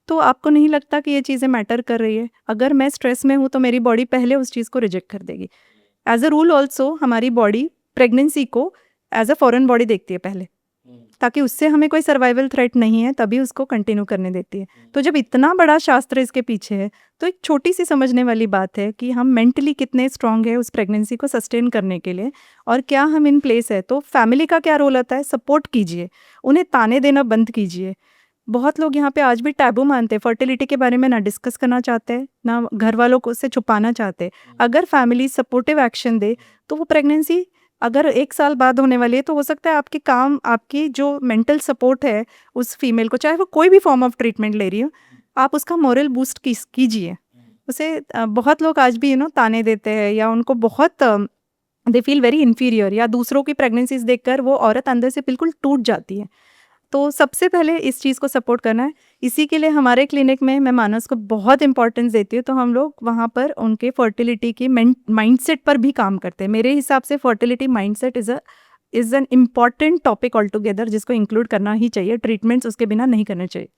तो आपको नहीं लगता कि ये चीज़ें मैटर कर रही है? अगर मैं स्ट्रेस में हूँ तो मेरी बॉडी पहले उस चीज़ को रिजेक्ट कर देगी। एज अ रूल ऑल्सो हमारी बॉडी प्रेगनेंसी को एज अ फॉरेन बॉडी देखती है पहले, ताकि उससे हमें कोई सर्वाइवल थ्रेट नहीं है, तभी उसको कंटिन्यू करने देती है। तो जब इतना बड़ा शास्त्र इसके पीछे है, तो एक छोटी सी समझने वाली बात है कि हम मेंटली कितने स्ट्रांग है उस प्रेगनेंसी को सस्टेन करने के लिए, और क्या हम इन प्लेस है। तो फैमिली का क्या रोल आता है? सपोर्ट कीजिए, उन्हें ताने देना बंद कीजिए। बहुत लोग यहाँ पे आज भी टैबू मानते हैं, फर्टिलिटी के बारे में ना डिस्कस करना चाहते हैं, ना घर वालों को उससे छुपाना चाहते। अगर फैमिली सपोर्टिव एक्शन दे तो वो प्रेगनेंसी अगर 1 साल बाद होने वाली है, तो हो सकता है आपके काम, आपकी जो मेंटल सपोर्ट है उस फीमेल को, चाहे वो कोई भी फॉर्म ऑफ ट्रीटमेंट ले रही हो, आप उसका मोरल बूस्ट कीजिए उसे। बहुत लोग आज भी ताने देते हैं, या उनको बहुत दे फील वेरी इन्फीरियर, या दूसरों की प्रेगनेंसीज देखकर वो औरत अंदर से बिल्कुल टूट जाती है। तो सबसे पहले इस चीज़ को सपोर्ट करना है। इसी के लिए हमारे क्लिनिक में मैं मानस को बहुत इंपॉर्टेंस देती हूँ, तो हम लोग वहाँ पर उनके फर्टिलिटी की माइंडसेट पर भी काम करते हैं। मेरे हिसाब से fertility mindset is an important topic all together, जिसको इंक्लूड करना ही चाहिए। ट्रीटमेंट्स उसके बिना नहीं करने चाहिए।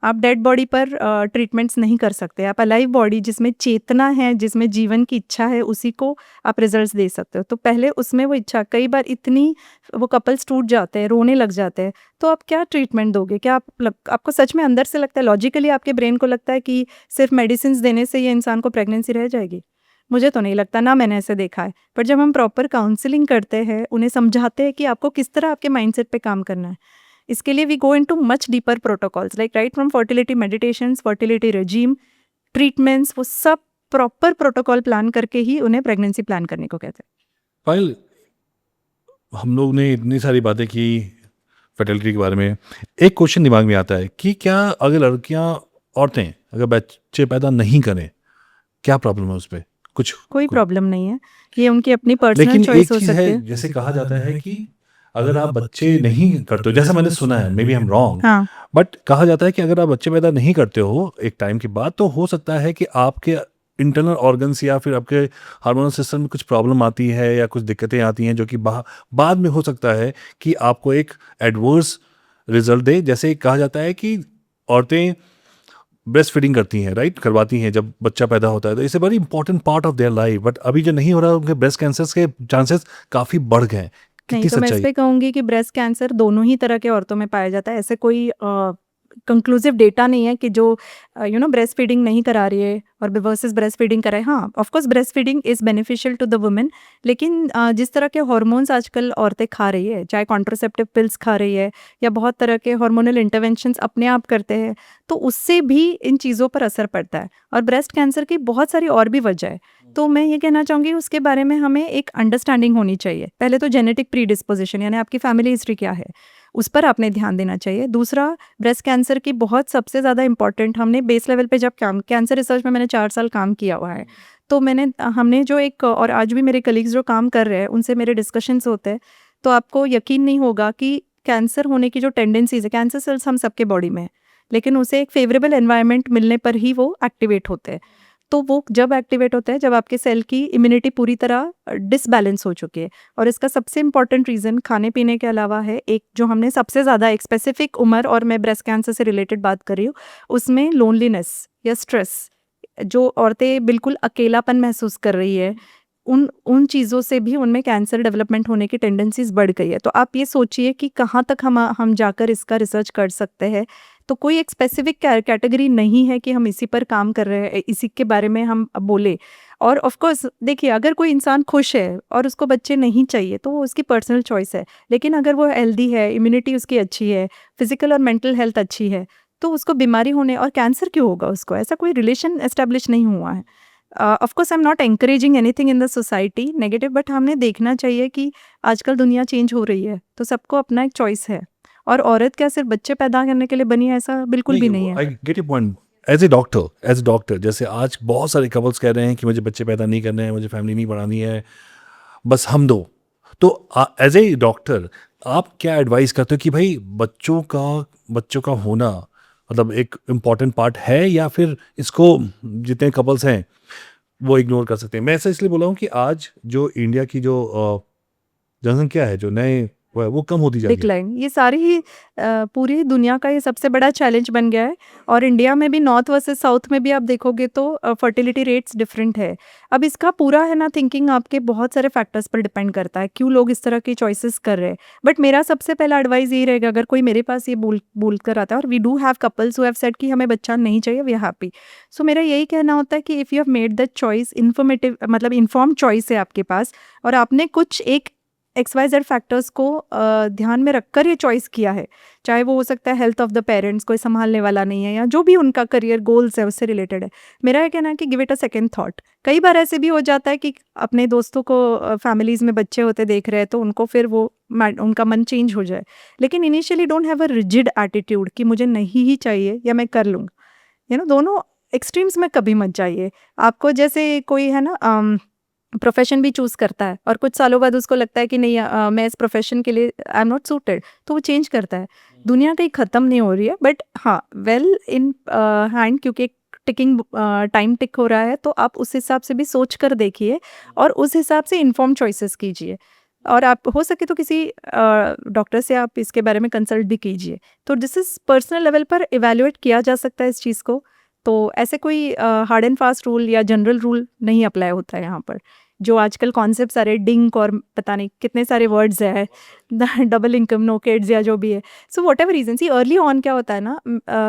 आप डेड बॉडी पर ट्रीटमेंट्स नहीं कर सकते। आप अलाइव बॉडी, जिसमें चेतना है, जिसमें जीवन की इच्छा है, उसी को आप रिजल्ट्स दे सकते हो। तो पहले उसमें वो इच्छा, कई बार इतनी वो कपल्स टूट जाते हैं, रोने लग जाते हैं, तो आप क्या ट्रीटमेंट दोगे? क्या आपको सच में अंदर से लगता है, लॉजिकली आपके ब्रेन को लगता है कि सिर्फ मेडिसिन देने से ये इंसान को प्रेगनेंसी रह जाएगी? मुझे तो नहीं लगता, ना मैंने ऐसे देखा है। पर जब हम प्रॉपर काउंसलिंग करते हैं, उन्हें समझाते हैं कि आपको किस तरह आपके माइंडसेट पे काम करना है, इसके लिए we go into much deeper protocols, like right from fertility meditations, fertility regime, treatments, वो सब प्रॉपर प्रोटोकॉल प्लान करके ही उन्हें प्रेगनेंसी प्लान करने को कहते हैं। पायल, हम लोग ने इतनी सारी बातें की फर्टिलिटी के बारे में, एक क्वेश्चन दिमाग में आता है कि क्या अगर लड़कियां, औरतें अगर बच्चे पैदा नहीं करें, क्या प्रॉब्लम है उस पर? कोई प्रॉब्लम नहीं है, ये उनकी अपनी पर्सनल लेकिन एक चॉइस हो चीज सकती है, है। जैसे कहा जाता है कि अगर आप बच्चे नहीं करते हो, जैसा मैंने सुना है, maybe I am wrong, हाँ, बट कहा जाता है कि अगर आप बच्चे पैदा नहीं करते हो एक टाइम के बाद, तो हो सकता है कि आपके इंटरनल ऑर्गन्स या फिर आपके हार्मोनल सिस्टम में कुछ प्रॉब्लम आती है या कुछ दिक्कतें आती हैं, जो कि बाद में हो सकता है कि आपको एक एडवर्स रिजल्ट दे। जैसे कहा जाता है कि औरतें ब्रेस्ट फीडिंग करती हैं, राइट, करवाती हैं जब बच्चा पैदा होता है, तो it's a very important part of their life, but अभी जो नहीं हो रहा, उनके ब्रेस्ट कैंसर के चांसेस काफ़ी बढ़ गए हैं। नहीं, कितनी तो मैं इस सच्चाई? पे कहूँगी कि ब्रेस्ट कैंसर दोनों ही तरह के औरतों में पाया जाता है। ऐसे कोई कंक्लूसिव डेटा नहीं है कि जो ब्रेस्ट फीडिंग नहीं करा रही है और वर्सेस ब्रेस्ट फीडिंग कराए। हाँ, of course breast feeding is beneficial to the women, लेकिन जिस तरह के हार्मोन्स आजकल औरतें खा रही है, चाहे कॉन्ट्रासेप्टिव पिल्स खा रही है या बहुत तरह के हार्मोनल इंटरवेंशंस अपने आप करते हैं, तो उससे भी इन चीज़ों पर असर पड़ता है। और ब्रेस्ट कैंसर की बहुत सारी और भी वजह है। तो मैं ये कहना चाहूँगी, उसके बारे में हमें एक अंडरस्टैंडिंग होनी चाहिए। पहले तो जेनेटिक प्रीडिस्पोजिशन, यानी आपकी फैमिली हिस्ट्री क्या है, उस पर आपने ध्यान देना चाहिए। दूसरा, ब्रेस्ट कैंसर की बहुत सबसे ज़्यादा इंपॉर्टेंट, हमने बेस लेवल पे जब कैंसर रिसर्च में मैंने 4 साल काम किया हुआ है, तो हमने जो एक, और आज भी मेरे कलीग्स जो काम कर रहे हैं उनसे मेरे डिस्कशंस होते हैं, तो आपको यकीन नहीं होगा कि कैंसर होने की जो टेंडेंसीज है, कैंसर सेल्स हम सबके बॉडी में है, लेकिन उसे एक फेवरेबल एनवायरनमेंट मिलने पर ही वो एक्टिवेट होते हैं। तो वो जब एक्टिवेट होता है, जब आपके सेल की इम्यूनिटी पूरी तरह डिसबैलेंस हो चुकी है। और इसका सबसे इंपॉर्टेंट रीज़न खाने पीने के अलावा है, एक जो हमने सबसे ज़्यादा एक स्पेसिफिक उम्र, और मैं ब्रेस्ट कैंसर से रिलेटेड बात कर रही हूँ, उसमें लोनलीनेस या स्ट्रेस, जो औरतें बिल्कुल अकेलापन महसूस कर रही है, उन उन चीज़ों से भी उनमें कैंसर डेवलपमेंट होने की टेंडेंसीज बढ़ गई है। तो आप ये सोचिए कि कहाँ तक हम जाकर इसका रिसर्च कर सकते हैं। तो कोई एक स्पेसिफिक कैटेगरी नहीं है कि हम इसी पर काम कर रहे हैं, इसी के बारे में हम बोले। और ऑफ कोर्स देखिए, अगर कोई इंसान खुश है और उसको बच्चे नहीं चाहिए तो वो उसकी पर्सनल चॉइस है। लेकिन अगर वो हेल्दी है, इम्यूनिटी उसकी अच्छी है, फिजिकल और मेंटल हेल्थ अच्छी है, तो उसको बीमारी होने और कैंसर क्यों होगा उसको? ऐसा कोई रिलेशन एस्टेब्लिश नहीं हुआ है। Of course I am not encouraging anything in the society negative, but हमने देखना चाहिए कि आजकल दुनिया चेंज हो रही है, तो सबको अपना एक चॉइस है। और औरत क्या सिर्फ बच्चे पैदा करने के लिए बनी है, ऐसा बिल्कुल भी नहीं है। I get your point. As a doctor जैसे आज बहुत सारे कपल्स कह रहे हैं कि मुझे बच्चे पैदा नहीं करने हैं, मुझे फैमिली नहीं बढ़ानी है, बस हम दो। तो एज ए डॉक्टर आप क्या एडवाइस करते हो कि भाई बच्चों का होना मतलब एक इम्पॉर्टेंट पार्ट है, या फिर इसको जितने कपल्स हैं वो इग्नोर कर सकते हैं? मैं ऐसा इसलिए बोला हूँ कि आज जो इंडिया की जो जनसंख्या है, जो नए वो कम होती जा रही है। डिक्लाइन, ये सारी ही पूरी दुनिया का ये सबसे बड़ा चैलेंज बन गया है। और इंडिया में भी नॉर्थ वर्सेस साउथ में भी आप देखोगे तो फर्टिलिटी रेट्स डिफरेंट है। अब इसका पूरा है ना थिंकिंग आपके बहुत सारे फैक्टर्स पर डिपेंड करता है क्यों लोग इस तरह की चॉइसेस कर रहे हैं। बट मेरा सबसे पहला एडवाइस यही रहेगा, अगर कोई मेरे पास ये बोल कर आता है, और we do have couples who have said कि हमें बच्चा नहीं चाहिए, वी आर हैप्पी। सो मेरा यही कहना होता है कि if you have made that choice, informative मतलब इन्फॉर्म चॉइस है आपके पास, और आपने कुछ एक XYZ फैक्टर्स को ध्यान में रखकर ये चॉइस किया है, चाहे वो हो सकता है हेल्थ ऑफ द पेरेंट्स, कोई संभालने वाला नहीं है, या जो भी उनका करियर गोल्स है उससे रिलेटेड है। मेरा ये कहना है कि give it a second thought. कई बार ऐसे भी हो जाता है कि अपने दोस्तों को फैमिलीज़ में बच्चे होते देख रहे हैं तो उनको फिर वो उनका मन चेंज हो जाए। लेकिन initially don't have a rigid attitude कि मुझे नहीं ही चाहिए या मैं कर लूँगा। दोनों एक्सट्रीम्स में कभी मत जाइए। आपको जैसे कोई है ना प्रोफेशन भी चूज़ करता है और कुछ सालों बाद उसको लगता है कि नहीं, मैं इस प्रोफेशन के लिए आई एम नॉट सूटेड, तो वो चेंज करता है। दुनिया कहीं ख़त्म नहीं हो रही है, बट हाँ वेल इन हैंड, क्योंकि टिकिंग टाइम टिक हो रहा है, तो आप उस हिसाब से भी सोच कर देखिए और उस हिसाब से इन्फॉर्म चॉइसेस कीजिए। और आप हो सके तो किसी डॉक्टर से आप इसके बारे में कंसल्ट भी कीजिए। तो दिस इज़ पर्सनल लेवल पर इवैल्यूएट किया जा सकता है इस चीज़ को। तो ऐसे कोई हार्ड एंड फास्ट रूल या जनरल रूल नहीं अप्लाई होता है यहाँ पर। जो आजकल कॉन्सेप्ट सारे डिंक और पता नहीं कितने सारे वर्ड्स है, डबल इनकम, नो किड्स, या जो भी है। So whatever reason, see early on क्या होता है ना,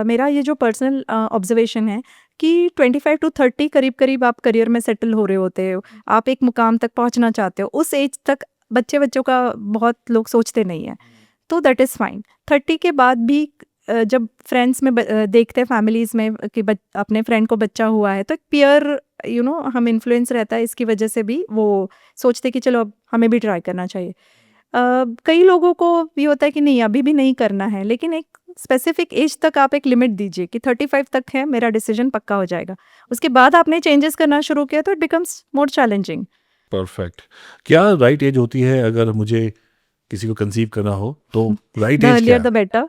मेरा ये जो पर्सनल ऑब्जर्वेशन है कि 25 to 30 करीब करीब आप करियर में सेटल हो रहे होते हो, आप एक मुकाम तक पहुंचना चाहते हो। उस एज तक बच्चों का बहुत लोग सोचते नहीं है, तो दैट इज़ फाइन। 30 के बाद भी जब फ्रेंड्स में देखते हैं फैमिलीज़ में कि अपने फ्रेंड को बच्चा हुआ है, तो एक पीयर हम इन्फ्लुएंस रहता है, इसकी वजह से भी वो सोचते कि चलो अब हमें भी ट्राई करना चाहिए। कई लोगों को भी होता है कि नहीं अभी भी नहीं करना है, लेकिन एक स्पेसिफिक एज तक आप एक लिमिट दीजिए कि 35 तक है, मेरा डिसीजन पक्का हो जाएगा। उसके बाद आपने चेंजेस करना शुरू किया तो it becomes more challenging. Perfect. क्या राइट एज होती है अगर मुझे किसी को कंसीव करना हो, तो राइट द एज अर्लियर क्या the better.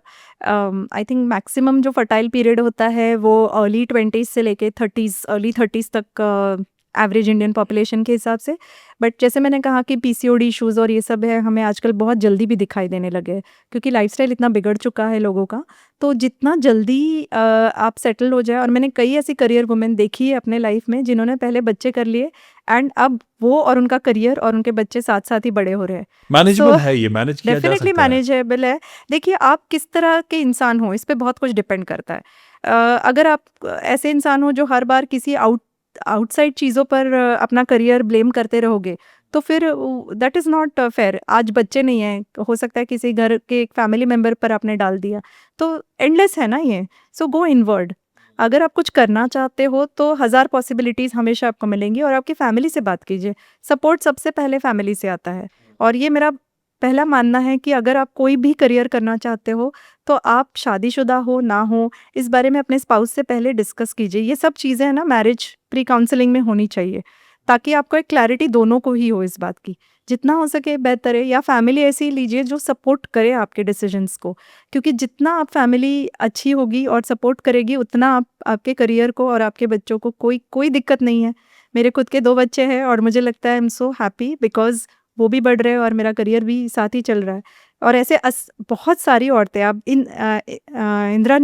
I think maximum जो फर्टाइल पीरियड होता है वो अर्ली 20s से लेके 30s, अर्ली 30s तक एवरेज इंडियन पॉपुलेशन के हिसाब से। बट जैसे मैंने कहा कि पीसीओडी इश्यूज़ और ये सब है, हमें आजकल बहुत जल्दी भी दिखाई देने लगे हैं क्योंकि लाइफस्टाइल इतना बिगड़ चुका है लोगों का। तो जितना जल्दी आप सेटल हो जाए, और मैंने कई ऐसी करियर वुमेन देखी है अपने लाइफ में जिन्होंने पहले बच्चे कर लिए एंड अब वो और उनका करियर और उनके बच्चे साथ साथ ही बड़े हो रहे हैं। मैनेजेबल है, ये मैनेज किया जा डेफिनेटली सकता है? मैनेजेबल है। देखिए आप किस तरह के इंसान हो, इस पे बहुत कुछ डिपेंड करता है। अगर आप ऐसे इंसान हो जो हर बार किसी आउटसाइड चीज़ों पर अपना करियर ब्लेम करते रहोगे, तो फिर दैट इज़ नॉट फेयर। आज बच्चे नहीं हैं, हो सकता है किसी घर के एक फैमिली मेंबर पर आपने डाल दिया, तो एंडलेस है ना ये। सो गो इनवर्ड। अगर आप कुछ करना चाहते हो तो हज़ार पॉसिबिलिटीज़ हमेशा आपको मिलेंगी, और आपकी फैमिली से बात कीजिए। सपोर्ट सबसे पहले फैमिली से आता है, और ये मेरा पहला मानना है कि अगर आप कोई भी करियर करना चाहते हो तो आप शादीशुदा हो ना हो, इस बारे में अपने स्पाउस से पहले डिस्कस कीजिए। ये सब चीज़ें है ना मैरिज प्री काउंसलिंग में होनी चाहिए, ताकि आपको एक क्लैरिटी दोनों को ही हो इस बात की। जितना हो सके बेहतर है, या फैमिली ऐसी लीजिए जो सपोर्ट करे आपके डिसीजंस को, क्योंकि जितना आप फैमिली अच्छी होगी और सपोर्ट करेगी उतना आप आपके करियर को और आपके बच्चों को कोई दिक्कत नहीं है। मेरे खुद के 2 बच्चे हैं और मुझे लगता है I am so happy because वो भी बढ़ रहे हैं और मेरा करियर भी साथ ही चल रहा है। और ऐसे बहुत सारी औरतें, आप इंदिरा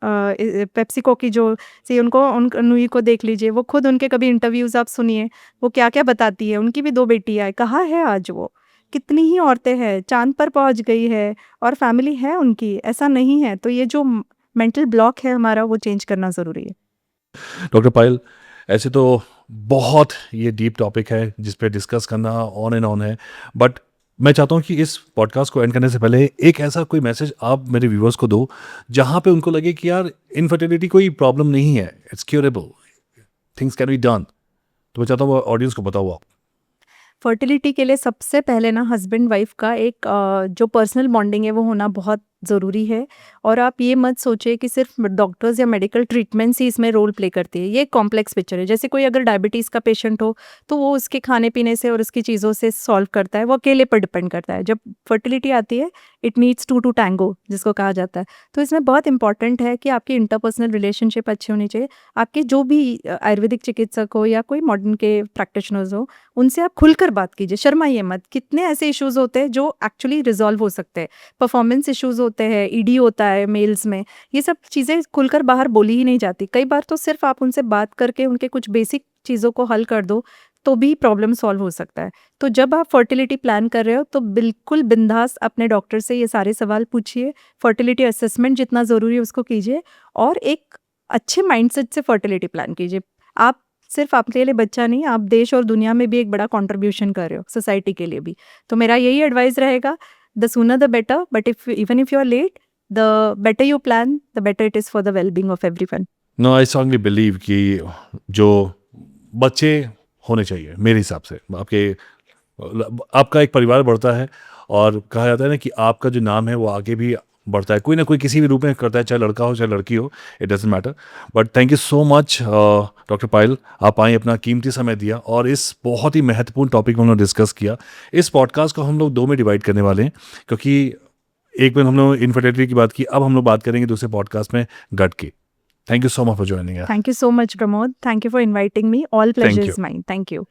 पेप्सिको की जो सी उनको नुई को देख लीजिए, वो खुद उनके कभी इंटरव्यूज़ आप सुनिए, वो क्या-क्या बताती है, उनकी भी 2 बेटियाँ हैं, कहाँ है आज वो? कितनी ही औरतें हैं, चाँद पर पहुँच गई है और फैमिली है उनकी, ऐसा नहीं है। तो ये जो मेंटल ब्लॉक है हमारा वो चेंज करना ज़रूरी है। डॉक्टर पायल, ऐसे तो बहुत ये डीप टॉपिक है जिस पे डिस्कस करना ऑन एंड ऑन है, बट मैं चाहता हूँ कि इस पॉडकास्ट को एंड करने से पहले एक ऐसा कोई मैसेज आप मेरे व्यूअर्स को दो जहाँ पे उनको लगे कि यार इनफर्टिलिटी कोई प्रॉब्लम नहीं है, it's curable, things can be done. तो मैं चाहता हूँ ऑडियंस को बताओ आप। फर्टिलिटी के लिए सबसे पहले ना हस्बैंड वाइफ का एक जो पर्सनल बॉन्डिंग है वो होना बहुत ज़रूरी है। और आप ये मत सोचिए कि सिर्फ डॉक्टर्स या मेडिकल ट्रीटमेंट्स ही इसमें रोल प्ले करती है। ये एक कॉम्प्लेक्स पिक्चर है। जैसे कोई अगर डायबिटीज़ का पेशेंट हो तो वो उसके खाने पीने से और उसकी चीज़ों से सॉल्व करता है, वो अकेले पर डिपेंड करता है। जब फर्टिलिटी आती है it needs two to tango जिसको कहा जाता है। तो इसमें बहुत इंपॉर्टेंट है कि आपकी इंटरपर्सनल रिलेशनशिप अच्छी होनी चाहिए। आपके जो भी आयुर्वेदिक चिकित्सक हो या कोई मॉडर्न के प्रैक्टिशनर्स हो, उनसे आप खुलकर बात कीजिए, शर्माइए मत। कितने ऐसे इश्यूज होते हैं जो एक्चुअली रिजॉल्व हो सकते हैं। परफॉर्मेंस इश्यूज होते हैं, ईडी होता है मेल्स में, ये सब चीज़ें खुलकर बाहर बोली ही नहीं जाती। कई बार तो सिर्फ आप उनसे बात करके उनके कुछ बेसिक चीज़ों को हल कर दो तो भी प्रॉब्लम सॉल्व हो सकता है। तो जब आप फर्टिलिटी प्लान कर रहे हो तो बिल्कुल बिंदास अपने डॉक्टर से ये सारे सवाल पूछिए। फर्टिलिटी असेसमेंट जितना ज़रूरी है उसको कीजिए और एक अच्छे माइंडसेट से फर्टिलिटी प्लान कीजिए। आप सिर्फ आपके लिए बच्चा नहीं, आप देश और दुनिया में भी एक बड़ा कंट्रीब्यूशन कर रहे हो, सोसाइटी के लिए भी। तो मेरा यही एडवाइस रहेगा, the sooner the better, but even if you are late, the better you plan, the better it is for the well being of everyone. No, I strongly believe कि जो बच्चे होने चाहिए मेरे हिसाब से, आपका एक परिवार बढ़ता है और कहा जाता है ना कि आपका जो नाम है वो आगे भी बढ़ता है, कोई ना कोई किसी भी रूप में करता है, चाहे लड़का हो चाहे लड़की हो, it doesn't matter. But thank you so much doctor Payal, आप आए, अपना कीमती समय दिया और इस बहुत ही महत्वपूर्ण टॉपिक में हम लोग डिस्कस किया। इस पॉडकास्ट को हम लोग 2 में डिवाइड करने वाले हैं, क्योंकि एक में हम लोग इनफर्टिलिटी की बात की, अब हम लोग बात करेंगे दूसरे पॉडकास्ट में गट की। Thank you so much for joining. Thank you so much Pramod, thank you for inviting me, all Thank pleasure you. Is mine, thank you.